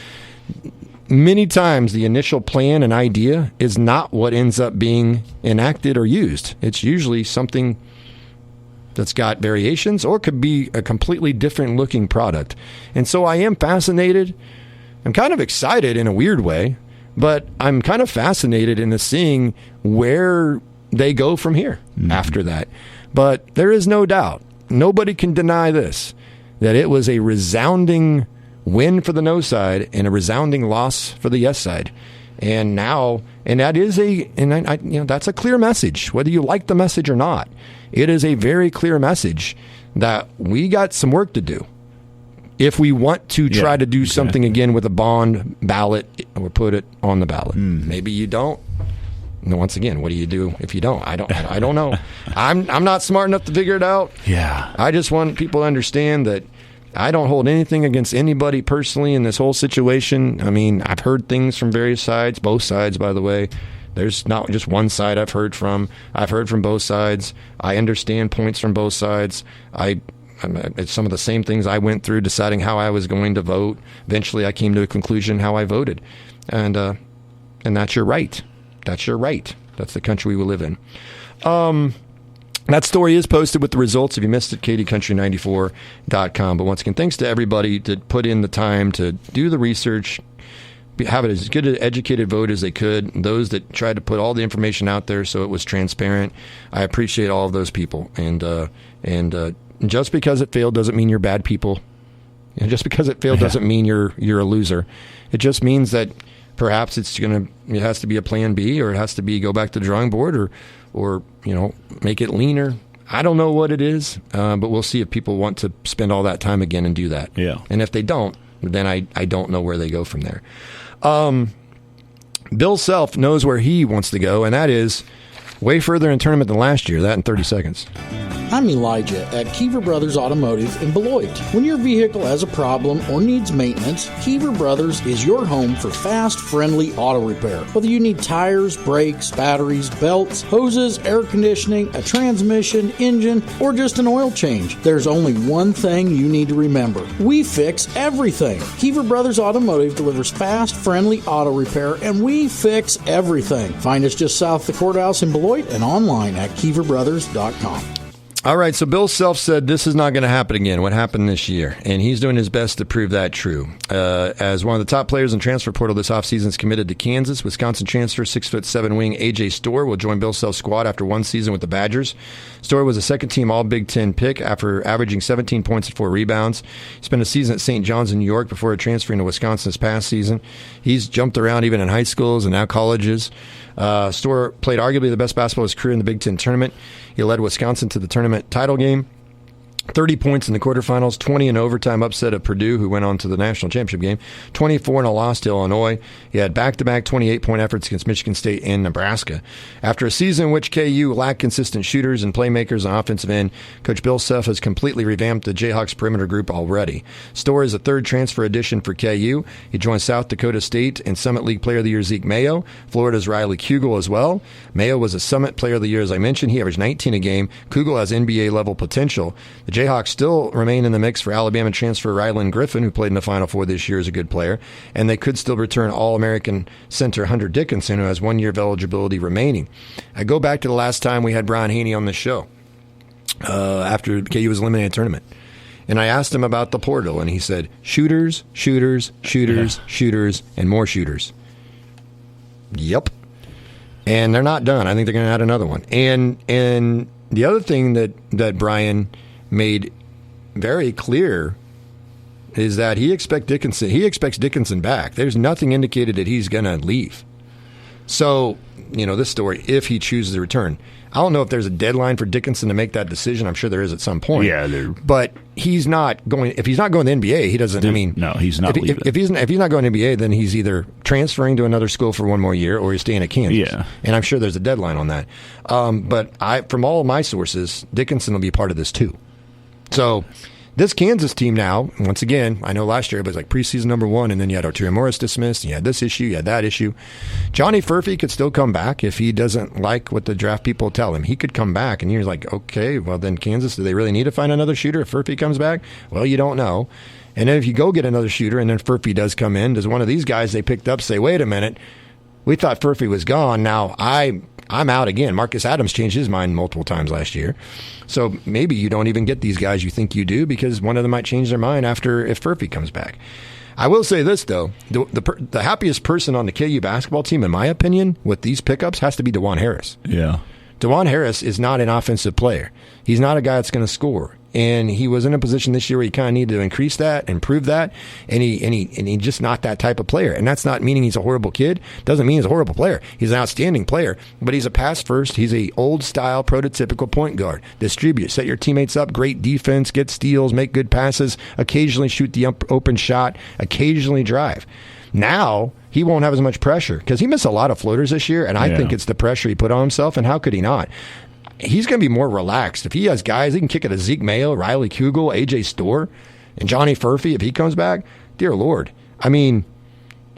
Many times the initial plan and idea is not what ends up being enacted or used. It's usually something that's got variations or could be a completely different looking product. And so I am fascinated I'm kind of excited in a weird way, but I'm kind of fascinated into seeing where they go from here after that. But there is no doubt, nobody can deny this, that it was a resounding win for the no side and a resounding loss for the yes side. And now, and that is that's a clear message, whether you like the message or not. It is a very clear message that we got some work to do. If we want to try to do something again with a bond ballot or put it on the ballot. Maybe you don't. No, once again, what do you do if you don't? I don't know. I'm not smart enough to figure it out. Yeah. I just want people to understand that I don't hold anything against anybody personally in this whole situation. I mean, I've heard things from various sides, both sides, by the way. There's not just one side I've heard from. I've heard from both sides. I understand points from both sides. It's some of the same things I went through deciding how I was going to vote. Eventually, I came to a conclusion how I voted. And that's your right. That's your right. That's the country we live in. That story is posted with the results. If you missed it, KDCountry94.com. But once again, thanks to everybody that put in the time to do the research, have it as good an educated vote as they could. Those that tried to put all the information out there so it was transparent. I appreciate all of those people. And just because it failed doesn't mean you're bad people. And just because it failed doesn't mean you're a loser. It just means that perhaps it has to be a plan B, or it has to be go back to the drawing board, or make it leaner. I don't know what it is, but we'll see if people want to spend all that time again and do that. Yeah. And if they don't, then I don't know where they go from there. Bill Self knows where he wants to go, and that is way further in tournament than last year. That in 30 seconds. I'm Elijah at Keever Brothers Automotive in Beloit. When your vehicle has a problem or needs maintenance, Keever Brothers is your home for fast, friendly auto repair. Whether you need tires, brakes, batteries, belts, hoses, air conditioning, a transmission, engine, or just an oil change, there's only one thing you need to remember. We fix everything. Keever Brothers Automotive delivers fast, friendly auto repair, and we fix everything. Find us just south of the courthouse in Beloit and online at KeeverBrothers.com. All right, so Bill Self said this is not going to happen again, what happened this year, and he's doing his best to prove that true. As one of the top players in transfer portal this offseason is committed to Kansas, Wisconsin transfer 6'7" wing A.J. Storr will join Bill Self's squad after one season with the Badgers. Storr was a second-team All-Big Ten pick after averaging 17 points and 4 rebounds. He spent a season at St. John's in New York before transferring to Wisconsin this past season. He's jumped around even in high schools and now colleges. Storr played arguably the best basketball of his career in the Big Ten tournament. He led Wisconsin to the tournament title game. 30 points in the quarterfinals, 20 in overtime upset of Purdue, who went on to the national championship game, 24 in a loss to Illinois. He had back-to-back 28-point efforts against Michigan State and Nebraska. After a season in which KU lacked consistent shooters and playmakers on offensive end, Coach Bill Self has completely revamped the Jayhawks perimeter group already. Storr is a third transfer addition for KU. He joined South Dakota State and Summit League Player of the Year Zeke Mayo, Florida's Riley Kugel as well. Mayo was a Summit Player of the Year, as I mentioned. He averaged 19 a game. Kugel has NBA-level potential. The Jayhawks still remain in the mix for Alabama transfer Rylan Griffin, who played in the Final Four this year, is a good player, and they could still return All-American center Hunter Dickinson, who has 1 year of eligibility remaining. I go back to the last time we had Brian Haney on the show after KU was eliminated in the tournament, and I asked him about the portal, and he said, shooters, shooters, shooters, shooters, and more shooters. Yep. And they're not done. I think they're going to add another one. And the other thing that Brian made very clear is that he expects Dickinson back. There's nothing indicated that he's going to leave. So, this story, if he chooses to return. I don't know if there's a deadline for Dickinson to make that decision. I'm sure there is at some point. Yeah, but he's not going. If he's not going to the NBA, he doesn't. No, he's not. If he's not going to the NBA, then he's either transferring to another school for 1 more year, or he's staying at Kansas. Yeah, and I'm sure there's a deadline on that. But from all of my sources, Dickinson will be part of this too. So this Kansas team now, once again, I know last year it was like preseason number 1, and then you had Arturo Morris dismissed, and you had this issue, you had that issue. Johnny Furphy could still come back if he doesn't like what the draft people tell him. He could come back, and you're like, okay, well then Kansas, do they really need to find another shooter if Furphy comes back? Well, you don't know. And then if you go get another shooter, and then Furphy does come in, does one of these guys they picked up say, wait a minute, we thought Furphy was gone, now I'm out again. Marcus Adams changed his mind multiple times last year. So maybe you don't even get these guys you think you do, because one of them might change their mind if Furphy comes back. I will say this, though. The happiest person on the KU basketball team, in my opinion, with these pickups has to be DeJuan Harris. Yeah. DeJuan Harris is not an offensive player. He's not a guy that's going to score. And he was in a position this year where he kind of needed to increase that, improve that, and he's just not that type of player. And that's not meaning he's a horrible kid. Doesn't mean he's a horrible player. He's an outstanding player, but he's a pass first. He's a old style, prototypical point guard. Distribute, set your teammates up, great defense, get steals, make good passes, occasionally shoot the open shot, occasionally drive. Now he won't have as much pressure because he missed a lot of floaters this year, and I think it's the pressure he put on himself. And how could he not? He's going to be more relaxed. If he has guys, he can kick it to Zeke Mayo, Riley Kugel, AJ Storr, and Johnny Furphy if he comes back. Dear Lord. I mean,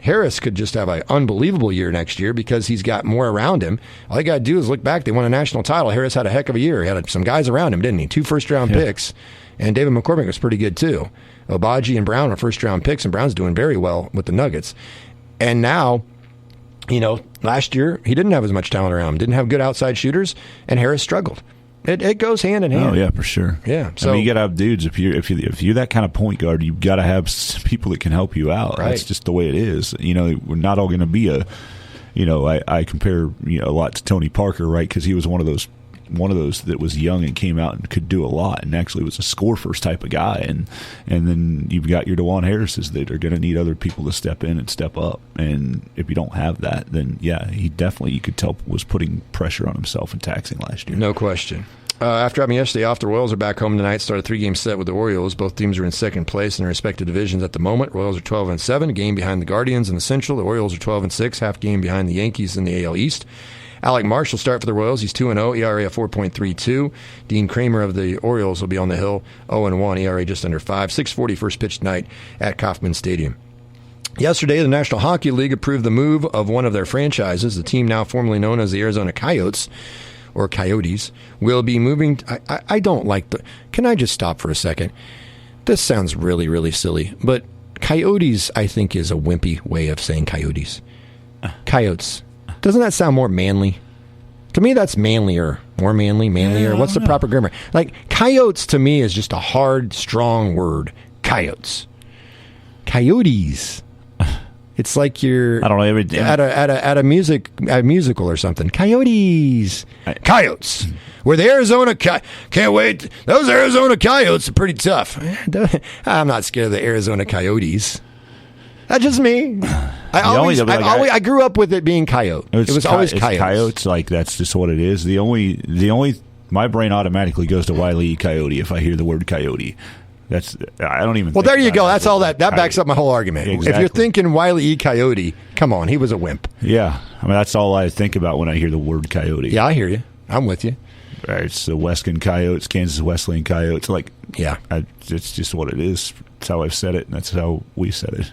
Harris could just have an unbelievable year next year because he's got more around him. All you got to do is look back. They won a national title. Harris had a heck of a year. He had some guys around him, didn't he? 2 first-round picks. And David McCormick was pretty good, too. Obaji and Brown are first-round picks, and Brown's doing very well with the Nuggets. And now, last year, he didn't have as much talent around him, didn't have good outside shooters, and Harris struggled. It goes hand in hand. Oh, yeah, for sure. Yeah. So, I mean, you got to have dudes. If you're that kind of point guard, you've got to have people that can help you out. Right. That's just the way it is. We're not all going to be I compare a lot to Tony Parker, right? Because he was one of those that was young and came out and could do a lot and actually was a score first type of guy. And then you've got your DeJuan Harrises that are going to need other people to step in and step up. And if you don't have that, then he definitely, you could tell, was putting pressure on himself and taxing last year. No question. After having yesterday off, the Royals are back home tonight. Start a 3-game set with the Orioles. Both teams are in second place in their respective divisions at the moment. Royals are 12-7, a game behind the Guardians in the Central. The Orioles are 12-6, half game behind the Yankees in the AL East. Alec Marsh will start for the Royals. He's 2-0, ERA of 4.32. Dean Kramer of the Orioles will be on the hill, 0-1, ERA just under 5. 6:40 first pitch tonight at Kauffman Stadium. Yesterday, the National Hockey League approved the move of one of their franchises. The team now formerly known as the Arizona Coyotes, or Coyotes, will be moving. I don't like the... Can I just stop for a second? This sounds really, really silly, but Coyotes, I think, is a wimpy way of saying coyotes. Coyotes. Doesn't that sound more manly? To me, that's manlier. More manlier. Yeah, What's the proper grammar? Like, coyotes to me is just a hard, strong word. Coyotes. Coyotes. It's like you're I don't know, at a musical or something. Coyotes. Coyotes. We're the Arizona can't wait. Those Arizona Coyotes are pretty tough. I'm not scared of the Arizona Coyotes. That's just me. I grew up with it being coyote. It was always coyotes. Coyotes, like that's just what it is. The only my brain automatically goes to Wile E. Coyote if I hear the word coyote. I don't even. Well, there you go. That's all that backs up my whole argument. Exactly. If you're thinking Wile E. Coyote, come on, he was a wimp. Yeah, I mean that's all I think about when I hear the word coyote. Yeah, I hear you. I'm with you. Right, it's the Wescan Coyotes, Kansas Wesleyan Coyotes. Like, yeah, it's just what it is. That's how I've said it, and that's how we said it.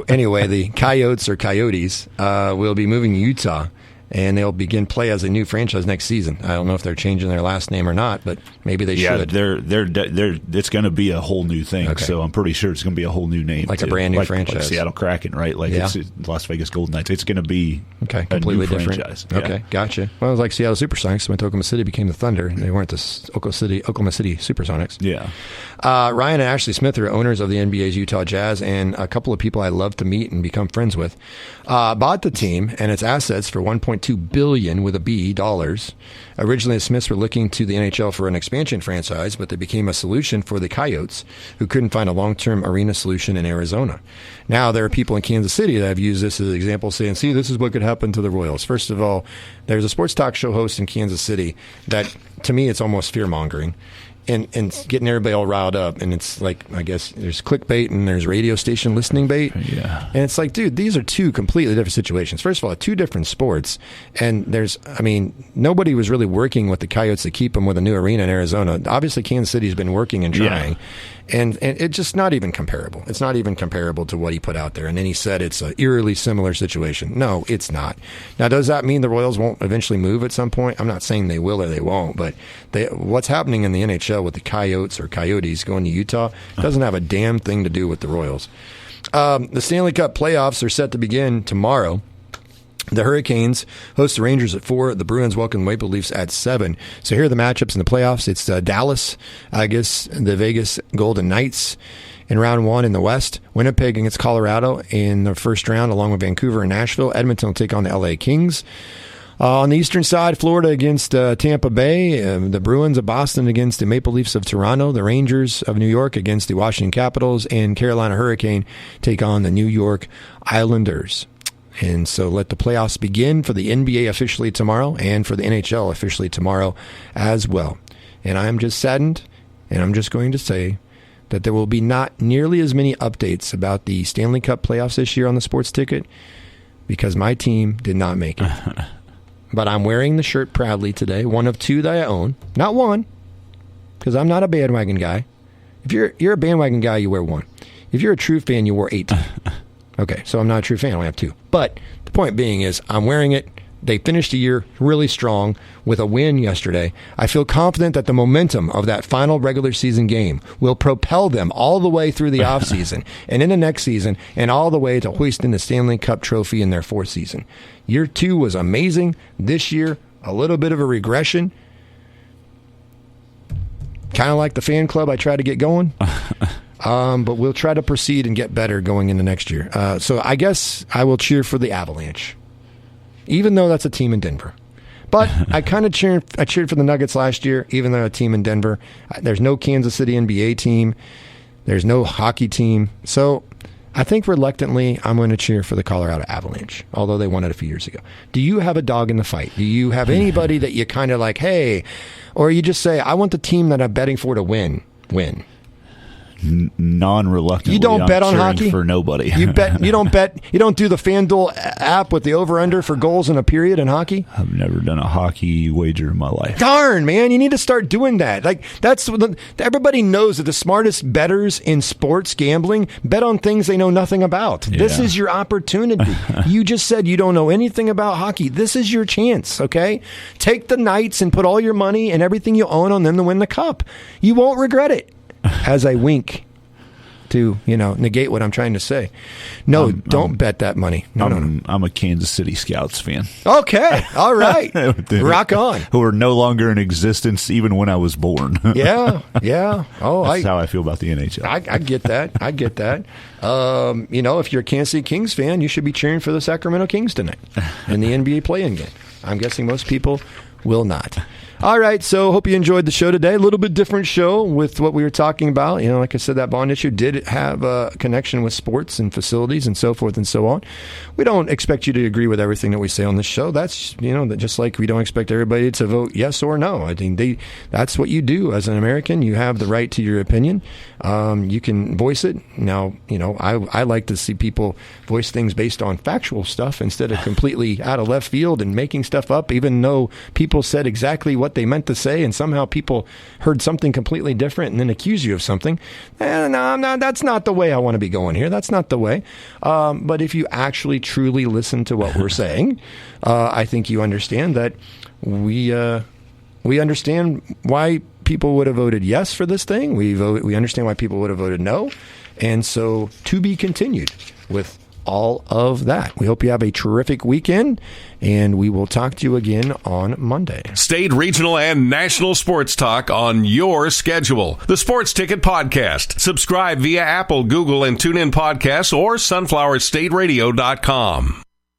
Anyway, the Coyotes or Coyotes will be moving to Utah, and they'll begin play as a new franchise next season. I don't know if they're changing their last name or not, but maybe they should. Yeah, they're it's going to be a whole new thing. Okay. So I'm pretty sure it's going to be a whole new name, like a brand new franchise, like Seattle Kraken, right? Like it's Las Vegas Golden Knights. It's going to be completely different. Franchise. Okay, yeah. Gotcha. Well, it was like Seattle SuperSonics went to Oklahoma City, became the Thunder. They weren't the Oklahoma City SuperSonics. Yeah. Ryan and Ashley Smith are owners of the NBA's Utah Jazz, and a couple of people I love to meet and become friends with. Bought the team and its assets for $1.2 billion with a B dollars. Originally, the Smiths were looking to the NHL for an expansion franchise, but they became a solution for the Coyotes, who couldn't find a long-term arena solution in Arizona. Now, there are people in Kansas City that have used this as an example, saying, see, this is what could happen to the Royals. First of all, there's a sports talk show host in Kansas City that, to me, it's almost fear-mongering. And getting everybody all riled up, and it's like, I guess there's clickbait and there's radio station listening bait. Yeah. And it's like, dude, these are two completely different situations. First of all, two different sports, and nobody was really working with the Coyotes to keep them with a new arena in Arizona. Obviously, Kansas City's been working and trying. Yeah. And it's just not even comparable. It's not even comparable to what he put out there. And then he said it's an eerily similar situation. No, it's not. Now, does that mean the Royals won't eventually move at some point? I'm not saying they will or they won't, but what's happening in the NHL with the Coyotes or Coyotes going to Utah doesn't have a damn thing to do with the Royals. The Stanley Cup playoffs are set to begin tomorrow. The Hurricanes host the Rangers at 4. The Bruins welcome Maple Leafs at 7. So here are the matchups in the playoffs. It's Dallas, I guess, the Vegas Golden Knights, in round 1 in the West. Winnipeg against Colorado in the first round, along with Vancouver and Nashville. Edmonton will take on the LA Kings. On the eastern side, Florida against Tampa Bay, the Bruins of Boston against the Maple Leafs of Toronto, the Rangers of New York against the Washington Capitals, and Carolina Hurricane take on the New York Islanders. And so let the playoffs begin for the NBA officially tomorrow and for the NHL officially tomorrow as well. And I'm just saddened, and I'm just going to say that there will be not nearly as many updates about the Stanley Cup playoffs this year on the Sports Ticket because my team did not make it. But I'm wearing the shirt proudly today, one of 2 that I own. Not one, because I'm not a bandwagon guy. If you're a bandwagon guy, you wear 1. If you're a true fan, you wore 18. Okay, so I'm not a true fan. I only have 2. But the point being is I'm wearing it. They finished the year really strong with a win yesterday. I feel confident that the momentum of that final regular season game will propel them all the way through the offseason and in the next season and all the way to hoisting the Stanley Cup trophy in their 4th season. Year 2 was amazing. This year, a little bit of a regression. Kind of like the fan club I try to get going. But we'll try to proceed and get better going into next year. So I guess I will cheer for the Avalanche, even though that's a team in Denver. But I cheered for the Nuggets last year, even though a team in Denver. There's no Kansas City NBA team. There's no hockey team. So I think reluctantly I'm going to cheer for the Colorado Avalanche, although they won it a few years ago. Do you have a dog in the fight? Do you have anybody that you kind of like, hey, or you just say, I want the team that I'm betting for to win? Non-reluctantly, you don't bet on hockey for nobody. You don't bet. You don't do the FanDuel app with the over/under for goals in a period in hockey. I've never done a hockey wager in my life. Darn, man, you need to start doing that. Like everybody knows that the smartest bettors in sports gambling bet on things they know nothing about. Yeah. This is your opportunity. You just said you don't know anything about hockey. This is your chance. Okay, take the Knights and put all your money and everything you own on them to win the cup. You won't regret it. As I wink to, negate what I'm trying to say. No, don't bet that money. No. I'm a Kansas City Scouts fan. Okay. All right. Rock on. Who are no longer in existence even when I was born. Yeah. Oh, That's how I feel about the NHL. I get that. If you're a Kansas City Kings fan, you should be cheering for the Sacramento Kings tonight in the NBA play-in game. I'm guessing most people will not. All right, so hope you enjoyed the show today. A little bit different show with what we were talking about. Like I said, that bond issue did have a connection with sports and facilities and so forth and so on. We don't expect you to agree with everything that we say on this show. That's, just like we don't expect everybody to vote yes or no. I think that's what you do as an American. You have the right to your opinion. You can voice it. Now, I like to see people voice things based on factual stuff instead of completely out of left field and making stuff up, even though people said exactly what they meant to say, and somehow people heard something completely different and then accuse you of something. No, that's not the way I want to be going here. That's not the way. But if you actually truly listen to what we're saying, I think you understand that we understand why people would have voted yes for this thing. We understand why people would have voted no. And so to be continued with all of that. We hope you have a terrific weekend, and we will talk to you again on Monday. State, regional, and national sports talk on your schedule. The Sports Ticket Podcast. Subscribe via Apple, Google, and TuneIn Podcasts or sunflowerstateradio.com.